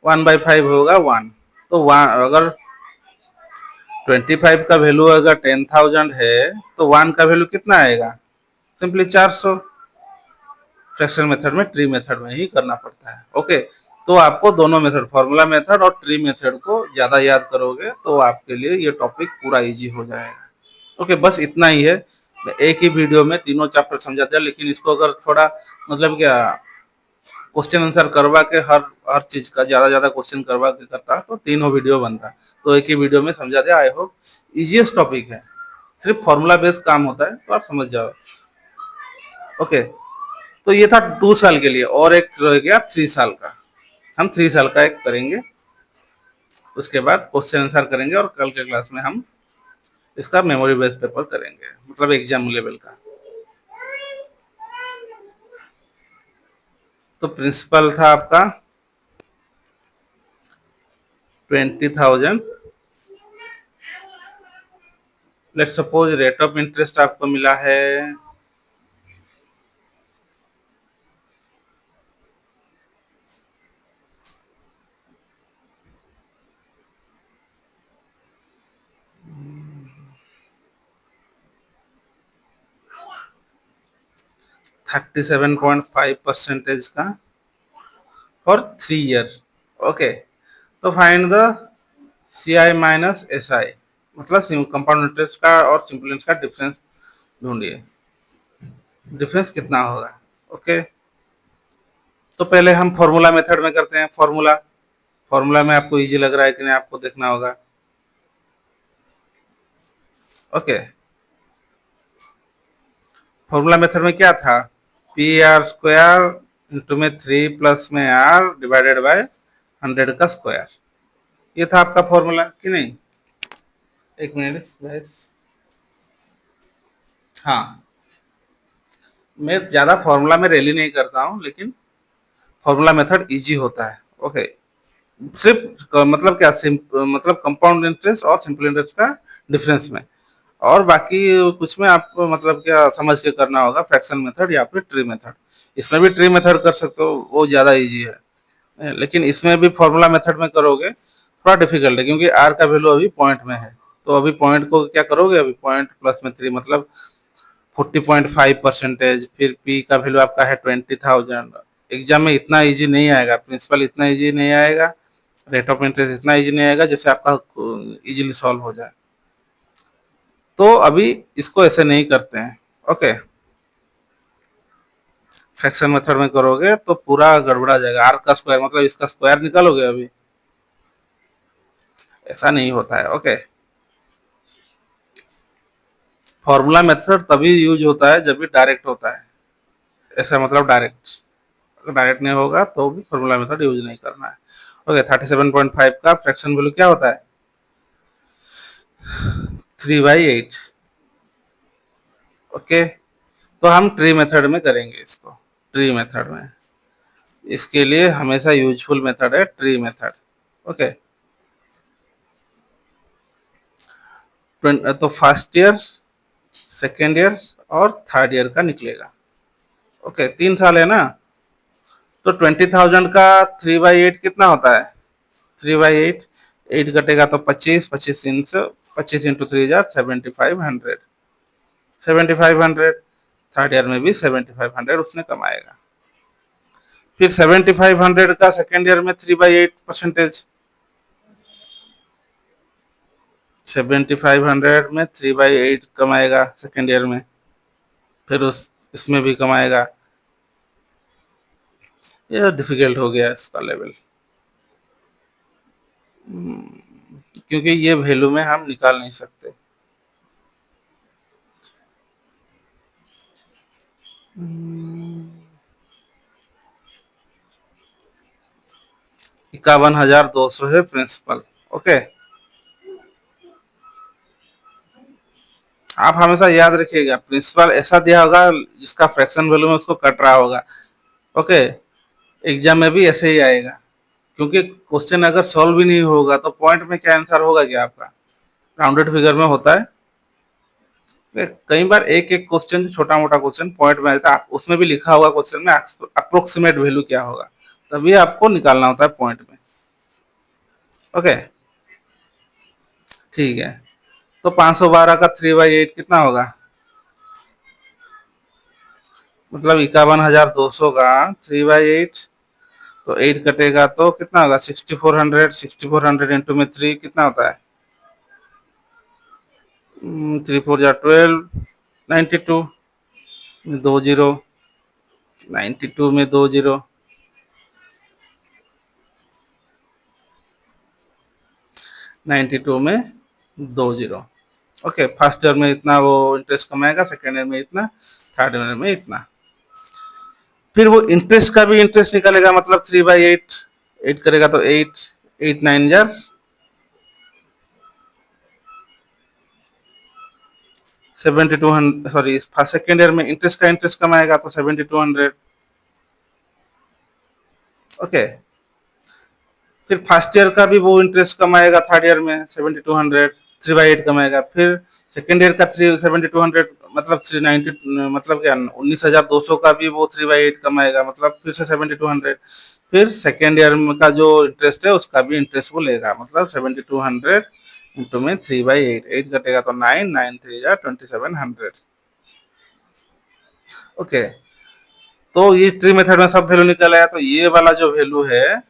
1/5 होगा 1। तो अगर 25 का वैल्यू अगर 10,000 है, तो 1 का वैल्यू कितना आएगा, सिंपली 400। फ्रैक्शन मेथड में ट्री मेथड में ही करना पड़ता है। ओके, तो आपको दोनों मेथड, फॉर्मूला मेथड और ट्री मेथड को ज्यादा याद करोगे तो आपके लिए ये टॉपिक पूरा इजी हो जाएगा। ओके, बस इतना ही है। मैं एक ही वीडियो में तीनों चैप्टर समझा दिया, लेकिन इसको अगर थोड़ा मतलब क्या क्वेश्चन आंसर करवा के हर हर चीज का ज्यादा क्वेश्चन करवा के करता तो तीनों वीडियो बनता। तो एक ही वीडियो में समझा दिया। आई होप इजिएस्ट टॉपिक है, सिर्फ फॉर्मूला बेस्ड काम होता है, तो आप समझ जाओ। ओके, तो ये था 2 साल के लिए, और एक रह गया 3 साल का। हम 3 साल का एक करेंगे, उसके बाद क्वेश्चन आंसर करेंगे, और कल के क्लास में हम इसका मेमोरी बेस्ड पेपर करेंगे, मतलब एग्जाम लेवल का। तो प्रिंसिपल था आपका 20,000। Let suppose rate of interest आपको मिला है . 37.5% का फॉर 3 ईयर। ओके, तो find the C I minus S I, मतलब कंपाउंड इंटरेस्ट का और सिंपल इंटरेस्ट का डिफरेंस ढूंढिए, डिफरेंस कितना होगा। ओके, तो पहले हम फॉर्मूला मेथड में करते हैं। फॉर्मूला फॉर्मूला में आपको इजी लग रहा है कि नहीं, आपको देखना होगा। ओके, फॉर्मूला मेथड में क्या था, पी आर स्क्वायर इंटू में 3 प्लस में आर डिवाइडेड बाय 100 का स्क्वायर, ये था आपका फॉर्मूला कि नहीं। एक मिनट गाइस, हाँ, मैं ज्यादा फॉर्मूला में रैली नहीं करता हूँ, लेकिन फॉर्मूला मेथड इजी होता है। ओके, सिर्फ मतलब क्या, मतलब कंपाउंड इंटरेस्ट और सिंपल इंटरेस्ट का डिफरेंस में, और बाकी कुछ में आपको मतलब क्या समझ के करना होगा, फ्रैक्शन मेथड या फिर ट्री मेथड। इसमें भी ट्री मेथड कर सकते हो, वो ज़्यादा इजी है, लेकिन इसमें भी फॉर्मूला मेथड में करोगे थोड़ा डिफिकल्ट है, क्योंकि आर का वैल्यू अभी पॉइंट में है। तो अभी पॉइंट को क्या करोगे, अभी पॉइंट प्लस में 3 मतलब 40.5%। फिर पी का वैल्यू आपका है 20,000। एग्जाम में इतना इजी नहीं आएगा, प्रिंसिपल इतना इजी नहीं आएगा, रेट ऑफ इंटरेस्ट इतना इजी नहीं आएगा जैसे आपका इजीली सॉल्व हो जाए। तो अभी इसको ऐसे नहीं करते हैं। ओके, फ्रैक्शन मेथड में करोगे तो पूरा गड़बड़ा जाएगा। आर का स्क्वायर मतलब इसका स्क्वायर निकालोगे, अभी ऐसा नहीं होता है। ओके, फॉर्मूला मेथड तभी यूज होता है जब भी डायरेक्ट होता है, ऐसा मतलब डायरेक्ट, अगर डायरेक्ट नहीं होगा तो भी फॉर्मूला मेथड यूज नहीं करना है। ओके, 37.5 का फ्रैक्शन वैल्यू क्या होता है, 3/8। ओके, तो हम ट्री मेथड में करेंगे इसको, ट्री मेथड में, इसके लिए हमेशा यूजफुल मेथड है ट्री मेथड। ओके, तो फर्स्ट ईयर, सेकेंड ईयर और थर्ड ईयर का निकलेगा। ओके, 3 साल है ना, तो 20,000 का 3/8 कितना होता है, 3/8, 8 कटेगा तो 25, 25 इंटू 3 7,500, 7,500। थर्ड ईयर में भी 7,500 उसने कमाएगा। फिर 7,500 का सेकेंड ईयर में 3/8%, 7,500 में 3/8 कमाएगा सेकेंड ईयर में, फिर उस इसमें भी कमाएगा। ये डिफिकल्ट हो गया इसका लेवल, क्योंकि ये वैल्यू में हम निकाल नहीं सकते। 51,200 है प्रिंसिपल। ओके, आप हमेशा याद रखिएगा, प्रिंसिपल ऐसा दिया होगा जिसका फ्रैक्शन वैल्यू में उसको कट रहा होगा। ओके, एग्जाम में भी ऐसे ही आएगा, क्योंकि क्वेश्चन अगर सॉल्व भी नहीं होगा तो पॉइंट में क्या आंसर होगा क्या आपका, राउंडेड फिगर में होता है। कई बार एक एक क्वेश्चन जो छोटा मोटा क्वेश्चन पॉइंट में आता है, उसमें भी लिखा होगा क्वेश्चन में अप्रोक्सीमेट वैल्यू क्या होगा, तभी आपको निकालना होता है पॉइंट में। ओके, ठीक है, तो 512 का 3/8 कितना होगा, मतलब 51,200 का 3/8, तो 8 कटेगा तो कितना होगा, 6,400, 6,400 इंटू में 3 कितना होता है, 3 4 जा 12, 92 में 2 जीरो, 92 में 2 जीरो, 92 में 2 जीरो। ओके, फर्स्ट ईयर में इतना वो इंटरेस्ट कमाएगा, सेकेंड ईयर में इतना, थर्ड ईयर में इतना। फिर वो इंटरेस्ट का भी इंटरेस्ट निकालेगा, मतलब 3/8, 8 करेगा तो 8, 8 9 जार 7200, सॉरी सेकेंड ईयर में इंटरेस्ट का इंटरेस्ट कमाएगा तो 7200। ओके, फिर फर्स्ट ईयर का भी वो इंटरेस्ट कमाएगा थर्ड ईयर में 7200, 3/8 कमाएगा। फिर सेकेंड ईयर का 7200 मतलब 390, मतलब क्या 19,200 का भी वो 3/8 कमाएगा, मतलब फिर से 7200। फिर सेकेंड ईयर का जो इंटरेस्ट है उसका भी इंटरेस्ट वो लेगा, मतलब 7200 इंटू में 3/8, 8 कटेगा तो 9, 9 3 जा 2,700। ओके, तो ये ट्री मेथड में सब वैल्यू निकल आया, तो ये वाला जो वैल्यू है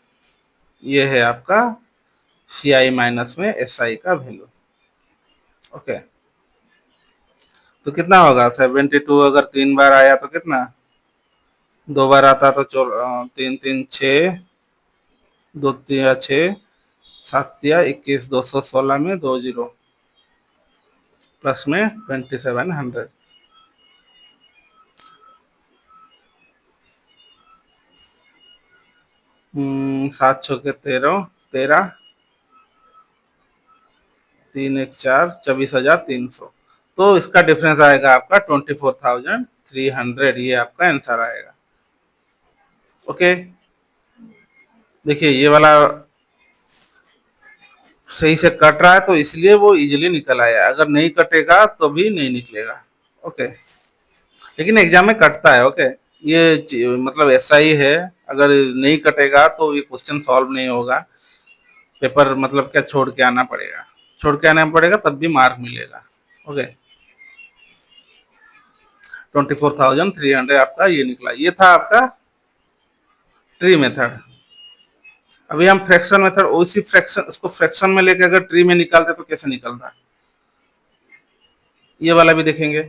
ये है आपका सी आई माइनस में एस आई का वैल्यू। ओके, तो कितना होगा 72, अगर 3 बार आया तो कितना, 2 बार आता तो 3 3 6, 2 3 6, 7 21, 216 में 20 प्लस में 2700। 7 6 के 13, 13, 3 1 4, 24,300। तो इसका डिफरेंस आएगा आपका 24,300, ये आपका आंसर आएगा। ओके, देखिए ये वाला सही से कट रहा है तो इसलिए वो इजीली निकल आया, अगर नहीं कटेगा तो भी नहीं निकलेगा। ओके, लेकिन एग्जाम में कटता है। ओके, ये मतलब ऐसा ही है, अगर नहीं कटेगा तो ये क्वेश्चन सॉल्व नहीं होगा, पेपर मतलब क्या छोड़ के आना पड़ेगा, छोड़ के आना पड़ेगा तब भी मार्क मिलेगा। ओके, 24,300 आपका ये निकला, ये था आपका ट्री मेथड। अभी हम फ्रैक्शन मेथड, उसी फ्रैक्शन उसको फ्रैक्शन में लेके अगर ट्री में निकालते तो कैसे निकलता, ये वाला भी देखेंगे।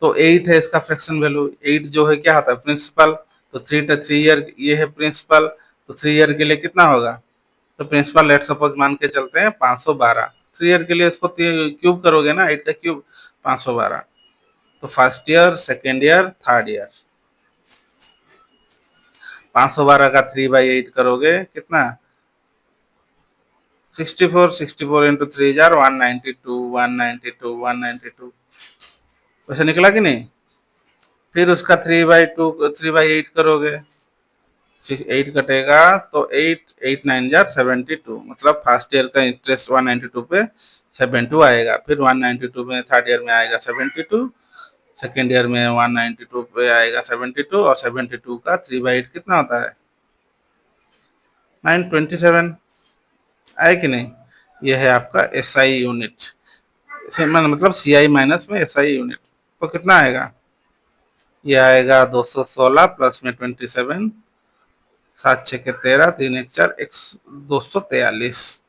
तो 8 है इसका फ्रैक्शन वैल्यू, 8 जो है क्या होता है प्रिंसिपल, तो 3 ईयर ये है प्रिंसिपल, तो 3 ईयर के लिए कितना होगा, तो प्रिंसिपल लेट सपोज मान के चलते हैं 512, 3 ईयर के लिए इसको क्यूब करोगे ना, 8 का क्यूब 512, तो first year, second year, third year. 512 का 3/8 करोगे कितना, 64, 64 इंटू 3 192, 192, 192, वैसे निकला कि नहीं। फिर उसका 3/8 करोगे, 8 कटेगा तो 8 8 9 जार 72, मतलब फर्स्ट ईयर का इंटरेस्ट 192 पे 72 आएगा, फिर 192 में थर्ड ईयर में आएगा 72, सेकेंड ईयर में 192 पे आएगा 72, और 72 का 3/8 कितना होता है 927, आए कि नहीं। यह है आपका एस आई यूनिट, मतलब सी आई माइनस में एस आई यूनिट, तो कितना आएगा, ये आएगा 216 प्लस में 27, 7 6 के 13, 3 1 4, 243।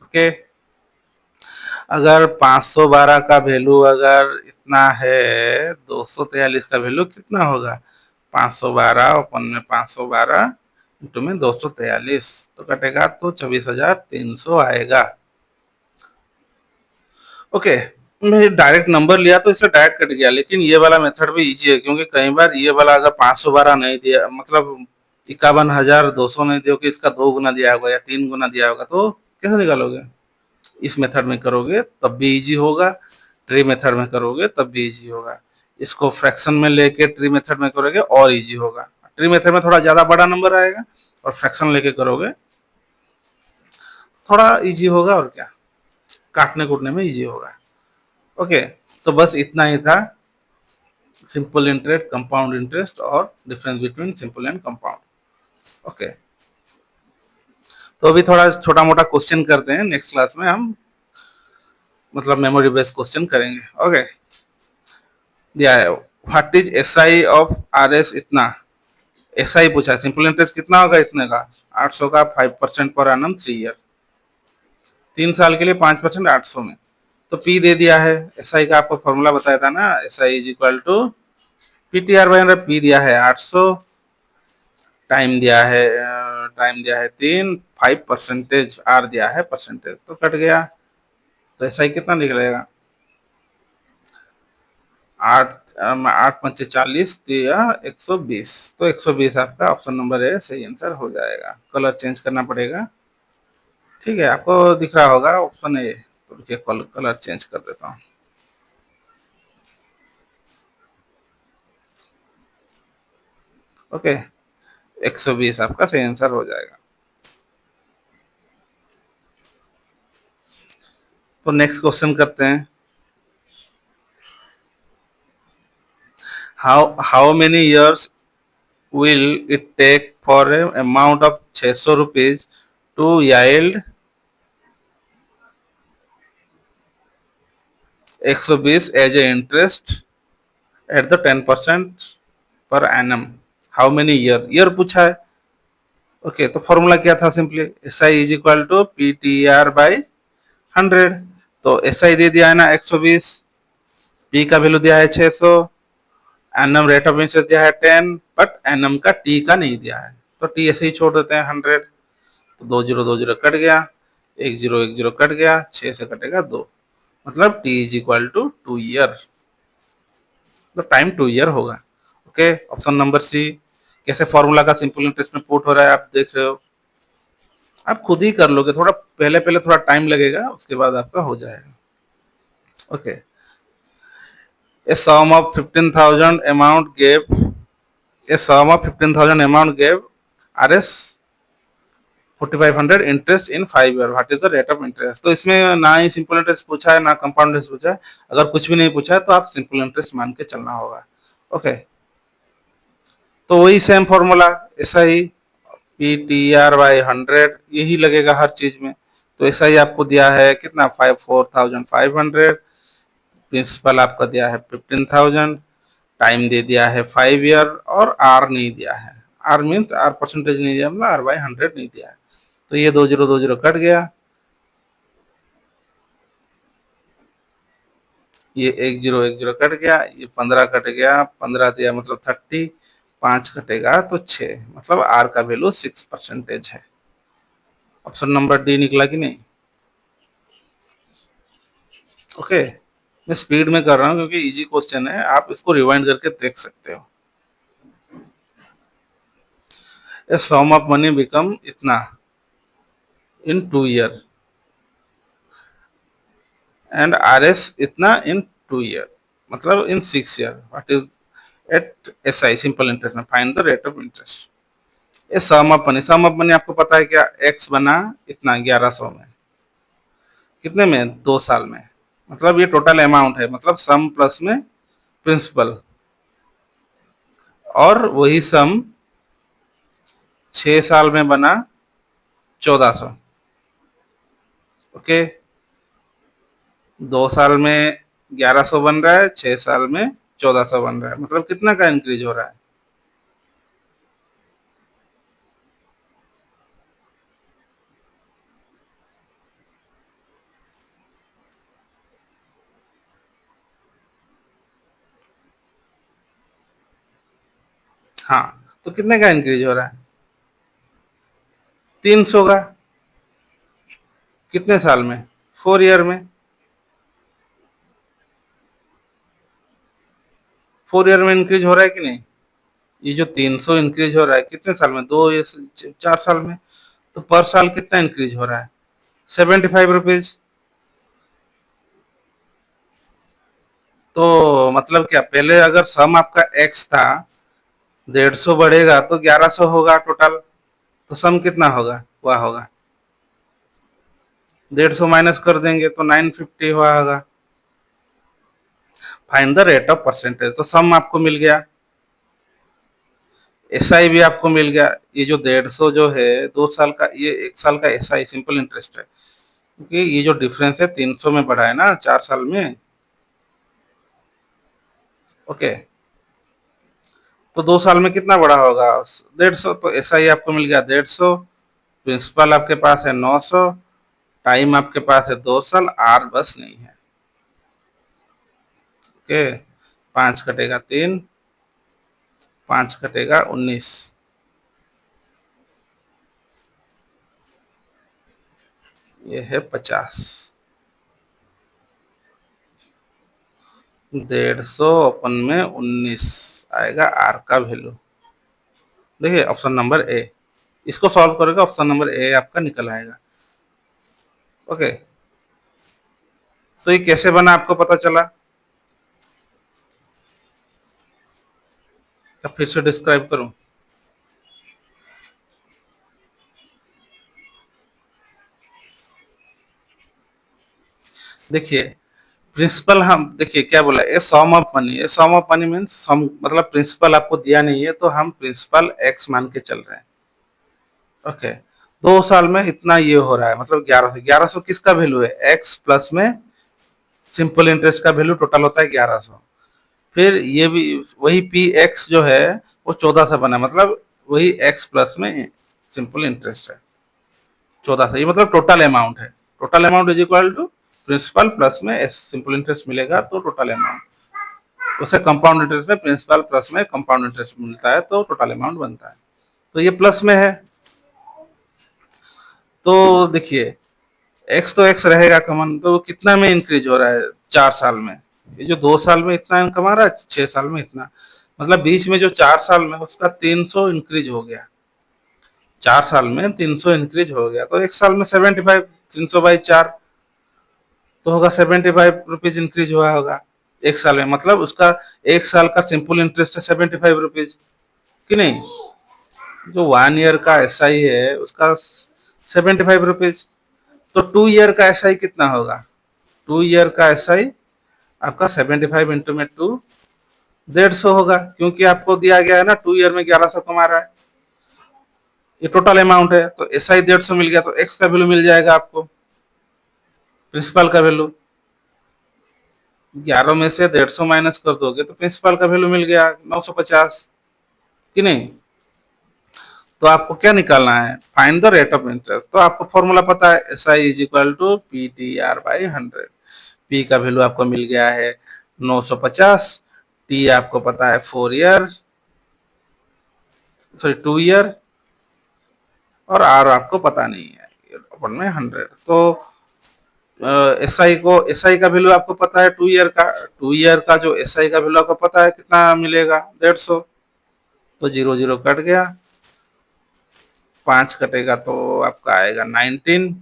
ओके, अगर 512 का वैल्यू अगर इतना है, 243 का वैल्यू कितना होगा, 512 अपन में 512 इंटू में 243, तो कटेगा तो 24,300 आएगा। ओके, मैं डायरेक्ट नंबर लिया तो इससे डायरेक्ट कट गया, लेकिन ये वाला मेथड भी इजी है, क्योंकि कई बार ये वाला अगर 512 नहीं दिया, मतलब 51,200 नहीं दिया कि इसका 2 गुना दिया होगा या 3 गुना दिया होगा, तो कैसे निकालोगे। इस मेथड में करोगे तब भी इजी होगा, ट्री मेथड में करोगे तब भी इजी होगा, इसको फ्रैक्शन में लेके ट्री मेथड में करोगे और इजी होगा। ट्री मेथड में थोड़ा ज़्यादा बड़ा नंबर आएगा, और फ्रैक्शन लेके करोगे थोड़ा इजी होगा, और क्या काटने कूटने में इजी होगा। ओके, तो बस इतना ही था, सिंपल इंटरेस्ट, कंपाउंड इंटरेस्ट और difference between simple and compound. Okay, तो अभी थोड़ा छोटा मोटा क्वेश्चन करते हैं, नेक्स्ट क्लास में हम मतलब मेमोरी बेस्ड क्वेश्चन करेंगे। ओके, दिया है what is S I of are S इतना, एस आई पूछा है, सिंपल इंटरेस्ट कितना होगा इतने का, 800 का 5% पर एनम 3 ईयर, 3 साल के लिए 5% 800 में, तो पी दे दिया है, एस आई का आपको फॉर्मूला बताया था ना, S I is equal to P T R by 100, P दिया है 800, टाइम दिया है 3, 5% आर दिया है परसेंटेज, तो कट गया, तो एस आई कितना निकलेगा, 8 8 5 40 दिया 120, तो 120 आपका ऑप्शन नंबर ए सही आंसर हो जाएगा। कलर चेंज करना पड़ेगा, ठीक है, आपको दिख रहा होगा ऑप्शन ए, तो रुकिए कलर चेंज कर देता हूँ। ओके, 120 आपका सही आंसर हो जाएगा। तो नेक्स्ट क्वेश्चन करते हैं, how many years will it take for a amount of 600 rupees to yield 120 as a interest at the 10% per annum। How many year, year पूछा है। ओके, तो फॉर्मूला क्या था, simply S I is equal to P T R by 100। तो S I दे दिया है ना 120, P का वैल्यू दिया है 600, एनएम रेट ऑफ इंटरेस्ट दिया है 10, बट एनएम का टी का नहीं दिया है, तो टी ऐसे ही छोड़ देते हैं 100। तो 2 0 2 0 कट गया, 1 0 1 0 कट गया, 6 से कटेगा 2, मतलब T is equal to 2 year, तो टाइम 2 ईयर होगा। Okay, option number C. कैसे फॉर्मूला का सिंपल इंटरेस्ट में पुट हो रहा है आप देख रहे हो, आप खुद ही कर लोगे, थोड़ा पहले पहले थोड़ा टाइम लगेगा, उसके बाद आपका हो जाएगा। Okay, a sum of 15,000 amount gave a sum of 15,000 amount gave RS 4500 interest in 5 year, what is the rate of interest. तो इसमें ना ही सिंपल इंटरेस्ट पूछा है ना कंपाउंड इंटरेस्ट पूछा है, अगर कुछ भी नहीं पूछा है तो आप सिंपल इंटरेस्ट मान के चलना होगा। ओके, तो वही same formula S I P T R by 100 यही लगेगा हर चीज में। तो एस आई आपको दिया है कितना 4500, प्रिंसिपल आपका दिया है 15,000, टाइम दे दिया है 5 ईयर, और आर नहीं दिया है, आर मीन्स आर परसेंटेज नहीं दिया, मतलब आर बाई 100 नहीं दिया है। तो ये 2 0 2 0 कट गया, ये 1 0 1 0 कट गया, ये 15 कट गया, 15 दिया मतलब 30, 5 कटेगा तो 6, मतलब आर का वैल्यू 6% है। ऑप्शन नंबर डी निकला कि नहीं। ओके, मैं स्पीड में कर रहा हूँ क्योंकि इजी क्वेश्चन है, आप इसको रिवाइंड करके देख सकते हो। A sum of money become इतना in 2 year and R S इतना इन 2 ईयर, मतलब in 6 year, what is at S I simple interest में find the rate of interest. ये sum of money, sum of money आपको पता है क्या, x बना इतना 1100 में, कितने में 2 साल में, मतलब ये टोटल अमाउंट है, मतलब सम प्लस में प्रिंसिपल, और वही सम 6 साल में बना 1400। ओके, 2 साल में 1100 बन रहा है, 6 साल में 1400 बन रहा है, मतलब कितना का इंक्रीज हो रहा है। हाँ, तो कितने का इंक्रीज हो रहा है, 300 का, कितने साल में, 4 ईयर में, 4 ईयर में इंक्रीज हो रहा है कि नहीं। ये जो 300 इंक्रीज हो रहा है कितने साल में, 2 या 4 साल में, तो पर साल कितना इंक्रीज हो रहा है, 75 रुपीज। तो मतलब क्या, पहले अगर सम आपका एक्स था, 150 बढ़ेगा तो 1100 होगा टोटल, तो सम कितना होगा, वह होगा 150 माइनस कर देंगे तो 950 हुआ होगा। Find the rate of percentage, तो सम आपको मिल गया, एस आई भी आपको मिल गया, ये जो 150 जो है 2 साल का, ये 1 साल का एस आई सिंपल इंटरेस्ट है, क्योंकि ये जो डिफरेंस है 300 में बढ़ा है ना 4 साल में। ओके, तो 2 साल में कितना बढ़ा होगा, 150, तो एस आई आपको मिल गया 150, प्रिंसिपल आपके पास है 900, टाइम आपके पास है 2 साल, आर बस नहीं है। ओके, 5 कटेगा 3, 5 कटेगा 19, ये है 50, 150 अपन में 19 आएगा आर का वैल्यू। देखिए ऑप्शन नंबर ए, इसको सॉल्व करोगे ऑप्शन नंबर ए आपका निकल आएगा। ओके, तो ये कैसे बना आपको पता चला, क्या फिर से डिस्क्राइब करूं। देखिए प्रिंसिपल, हम देखिए क्या बोला, a sum of money, a sum of money means sum, मतलब प्रिंसिपल आपको दिया नहीं है तो हम प्रिंसिपल एक्स मान के चल रहे हैं। ओके, 2 साल में इतना ये हो रहा है, मतलब 1100, 1100 किसका वैल्यू है, एक्स प्लस में सिंपल इंटरेस्ट का वैल्यू टोटल होता है 1100, फिर ये भी वही पी एक्स जो है वो 14 से बना, मतलब वही एक्स प्लस में सिंपल इंटरेस्ट है 14 से, ये मतलब टोटल अमाउंट है। Total amount is equal to principal plus में सिंपल इंटरेस्ट मिलेगा तो टोटल अमाउंट, उसे कंपाउंड इंटरेस्ट में प्रिंसिपल प्लस में कंपाउंड इंटरेस्ट मिलता है तो टोटल अमाउंट बनता है। तो ये प्लस में है, तो देखिए एक्स तो एक्स रहेगा कॉमन, तो कितना में इंक्रीज हो रहा है 4 साल में, ये जो 2 साल में इतना कमा रहा है 6 साल में इतना, मतलब बीच में जो 4 साल में उसका 300 इंक्रीज हो गया, 4 साल में 300 इंक्रीज हो गया, तो एक साल में 75, 300/4 तो होगा 75 रुपीज इंक्रीज हुआ होगा एक साल में, मतलब उसका एक साल का सिंपल इंटरेस्ट है 75 रुपीज कि नहीं। जो 1 ईयर का एस आई है उसका 75 रुपीज, तो 2 ईयर का एस आई कितना होगा, 2 ईयर का एस आई आपका 75 इंटू में 2 150 होगा, क्योंकि आपको दिया गया है ना 2 ईयर में 1100 कमा रहा है, ये टोटल अमाउंट है, तो एस आई 150 मिल गया तो एक्स का वैल्यू मिल जाएगा आपको, प्रिंसिपल का वैल्यू 11 में से 150 माइनस कर दोगे तो प्रिंसिपल का वैल्यू मिल गया 950 कि नहीं। तो आपको क्या निकालना है, find the rate of interest, तो आपको फॉर्मूला पता है S I is equal to P T R by 100, P का वैल्यू आपको मिल गया है 950, टी आपको पता है 4 ईयर, सॉरी 2 ईयर, और आर आपको पता नहीं है, अपन में 100, तो एस आई को, एस आई का वैल्यू आपको पता है 2 ईयर का, 2 ईयर का जो एस आई का वैल्यू आपको पता है कितना मिलेगा 150, तो 0 0 कट गया, 5 कटेगा तो आपका आएगा 19,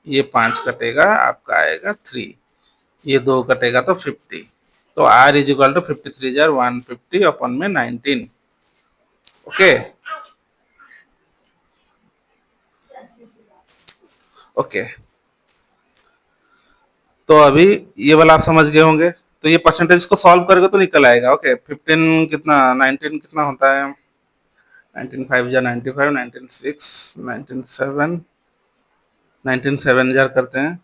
ये 5 कटेगा आपका आएगा 3, ये 2 कटेगा तो 50, तो आर इज इक्वल टू 53,150 अपन में 19। ओके ओके, तो अभी ये वाला आप समझ गए होंगे, तो ये परसेंटेज को सॉल्व करोगे तो निकल आएगा। ओके 15 कितना 19 कितना होता है, 19 5 जा 95, 19 6, 19 7, 19 7 जार करते हैं,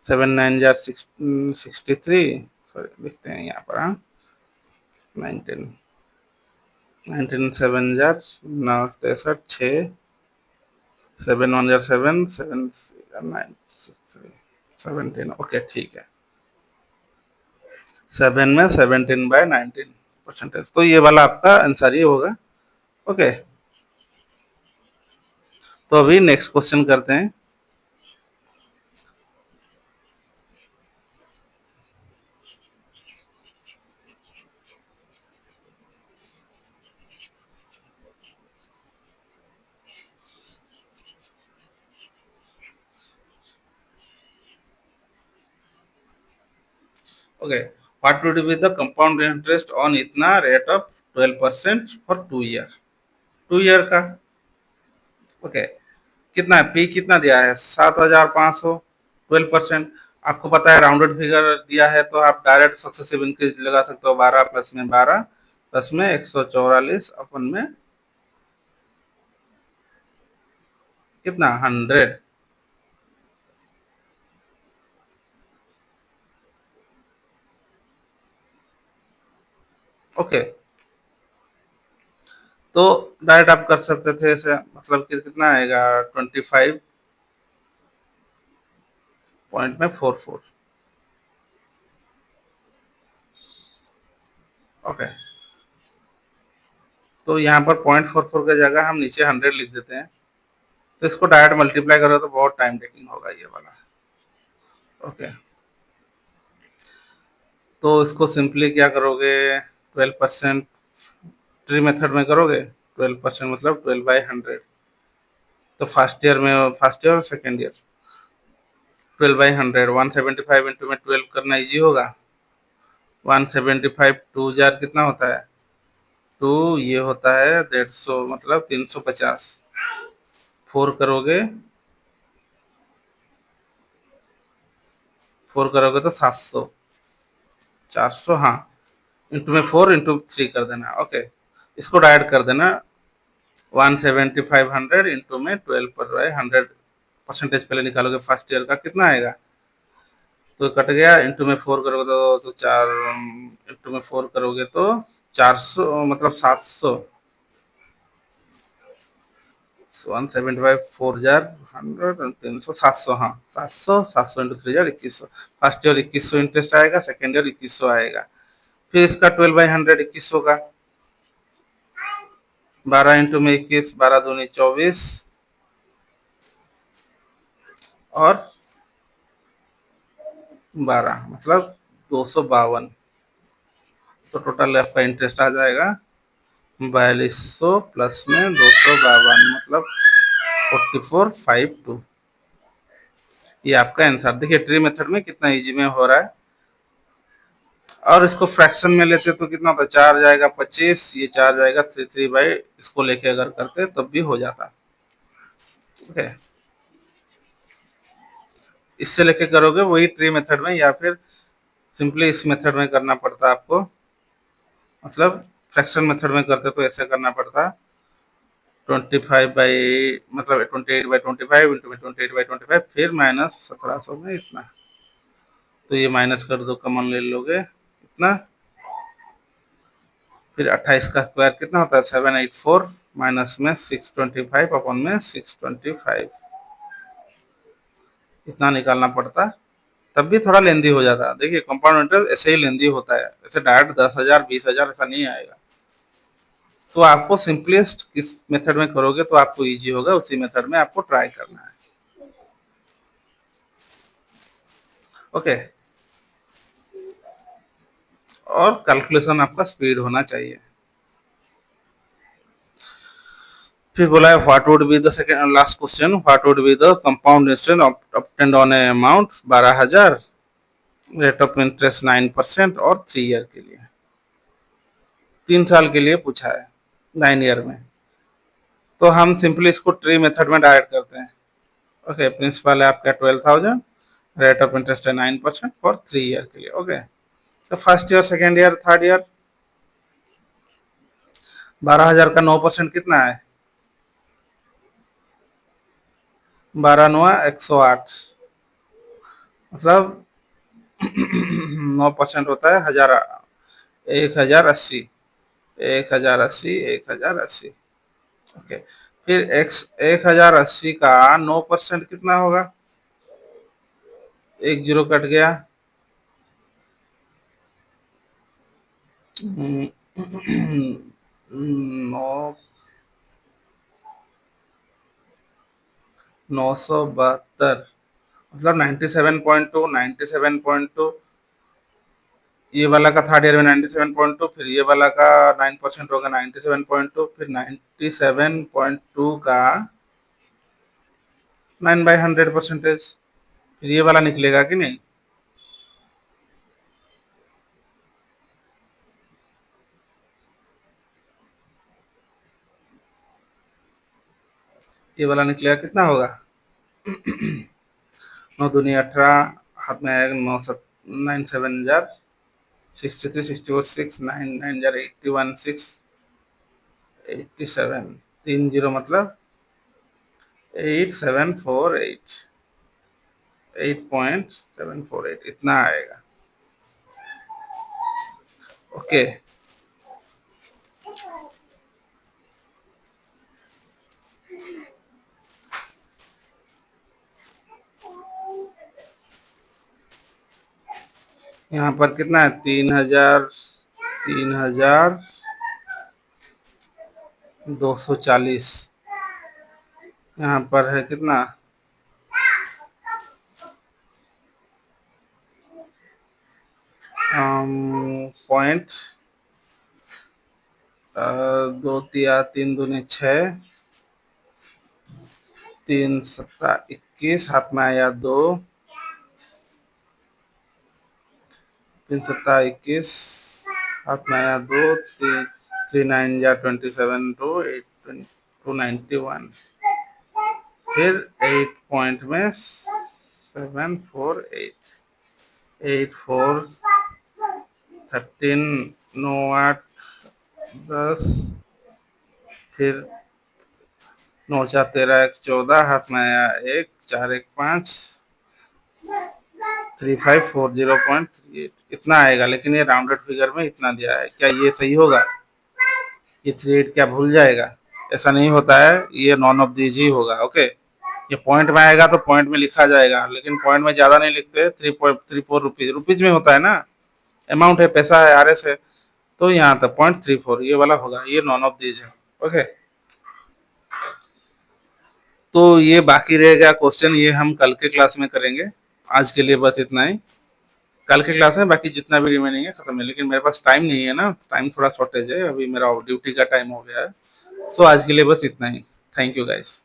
7 9 जार 63, सॉरी लिखते हैं यहाँ पर, हाँ 19, 19 7 जार 9 63 6, 7 1 जार 7 7 9 17, ओके ठीक है, 7 में 17/19 परसेंटेज, तो ये वाला आपका आंसर ही होगा। ओके, तो अभी नेक्स्ट क्वेश्चन करते हैं। Okay, what would be the compound interest on इतना rate of 12% for 2 year, 2 year का। ओके, कितना है पी कितना दिया है 7,500, 12%, आपको पता है राउंडेड फिगर दिया है तो आप डायरेक्ट सक्सेसिव इंक्रीज लगा सकते हो, 12 प्लस में 12 प्लस में 144 अपन में कितना 100। ओके, तो डायरेक्ट आप कर सकते थे ऐसे, मतलब कि कितना आएगा 25.44। ओके, तो यहाँ पर 0.44 की जगह हम नीचे 100 लिख देते हैं, तो इसको डायरेक्ट मल्टीप्लाई करो तो बहुत टाइम टेकिंग होगा ये वाला। ओके, तो इसको सिंपली क्या करोगे 12% ट्री मेथड में करोगे, 12% मतलब 12/100, तो फर्स्ट ईयर में, फर्स्ट ईयर और सेकेंड ईयर 12/100, 175 इंटू में 12 करना इजी होगा, 175 2 जार कितना होता है 2, ये होता है 150 मतलब 350, 4 करोगे, 4 करोगे तो 700, 400, हाँ इंटू में 4 इंटू 3 कर देना। ओके, इसको डायरेक्ट कर देना, 175 इंटू में 12 पर 100 परसेंटेज पहले निकालोगे फर्स्ट ईयर का कितना आएगा, तो कट गया, इंटू में 4 करोगे तो 4, इंटू में 4 करोगे तो 400, मतलब 700, 175, 4 हजार 100, 300, 700, हाँ 700, 700 इंटू 3 हजार 2100। फर्स्ट ईयर 2100 इंटरेस्ट आएगा, सेकेंड ईयर 2100 आएगा। फिर इसका 12/100 2100 का 12 इंटू में 21, 12 दूनी 24 और 12 मतलब 252। तो टोटल आपका इंटरेस्ट आ जाएगा 4200 प्लस में 252, मतलब 4452। ये आपका आंसर। देखिए ट्री मेथड में कितना इजी में हो रहा है। और इसको फ्रैक्शन में लेते तो कितना होता है, 4 जाएगा 25, ये 4 जाएगा 3 इसको लेके अगर करते तब भी हो जाता। ठीक है, इससे लेके करोगे वही ट्री मेथड में, या फिर सिंपली इस मेथड में करना पड़ता आपको। मतलब फ्रैक्शन मेथड में करते तो ऐसे करना पड़ता, 25 बाई, मतलब 28/25 इंटू में 28/25, फिर माइनस 1700 में इतना। तो ये माइनस कर दो, कॉमन ले लोगे इतना। फिर 28 का स्क्वायर कितना होता है, 784, माइनस में 625 अपॉन में 625, इतना निकालना पड़ता। तब भी थोड़ा लेंदी हो जाता। देखिए कंपाउंड इंटरेस्ट ऐसे ही लेंदी होता है, ऐसे डायरेक्ट 10,000 20,000 ऐसा नहीं आएगा। तो आपको सिंपलेस्ट किस मेथड में करोगे तो आपको इजी होगा, उसी मेथड में आपको ट्राई करना है। ओके, और कैलकुलेशन आपका स्पीड होना चाहिए। फिर बोला है what would be the second last question, what would be the compound interest obtained on A amount 12,000, rate of interest 9% और 3 ईयर के लिए, 3 साल के लिए पूछा है 9 ईयर में। तो हम सिंपली इसको ट्री मेथड में डायरेक्ट करते हैं। ओके, प्रिंसिपल है आपका 12,000, रेट ऑफ इंटरेस्ट है 9% फॉर 3 ईयर के लिए। ओके, तो first year, second year, third year, 12,000 का 9% कितना है, 12 9 108, मतलब 9% होता है 1000, 1080, 1080, 1080। ओके, फिर एक्स 1080 का 9% कितना होगा, एक जीरो कट गया, 9, 972, मतलब 97.2, 97.2। ये वाला का थर्ड ईयर में 97.2, फिर ये वाला का 9% होगा 97.2, फिर 97.2 का 9/100%, फिर ये वाला निकलेगा कि नहीं, ये वाला निकलेगा, कितना होगा, 9 दूनी 18, हाथ में आएगा 9 7 63 64 6 9 9 81 6 87, 30 मतलब 8748, 8.748 इतना आएगा। ओके, यहाँ पर कितना है, 3,000, 3,240। यहाँ पर है कितना, पॉइंट, 2 3 दूनी 6, 3 7 21, हाथ में आया 2, 3 7 21, हाथ में आया 2, 3 9 27 2 8 291, फिर 8 पॉइंट में 748, 8 4 13, 9 8 10, फिर 9 4 13 1 14, हाथ में आया 1 4 1 5, 3540.38 इतना आएगा, लेकिन ये राउंडेड फिगर में इतना दिया है, क्या ये सही होगा? ये 38 क्या भूल जाएगा? ऐसा नहीं होता है, ये नॉन ऑफ दीज ही होगा। ओके, ये पॉइंट में आएगा तो पॉइंट में लिखा जाएगा, लेकिन पॉइंट में ज्यादा नहीं लिखते, 3.34 रुपीज में होता है ना, अमाउंट है, पैसा है, RS है, तो यहाँ तक 0.34 ये वाला होगा, ये नॉन ऑफ दीज है। ओके, तो ये बाकी रह गया क्वेश्चन, ये हम कल के क्लास में करेंगे। आज के लिए बस इतना ही, कल के क्लास में बाकी जितना भी रिमेनिंग है खत्म है, लेकिन मेरे पास टाइम नहीं है ना, टाइम थोड़ा शॉर्टेज है, अभी मेरा ड्यूटी का टाइम हो गया है। सो आज के लिए बस इतना ही। Thank you guys.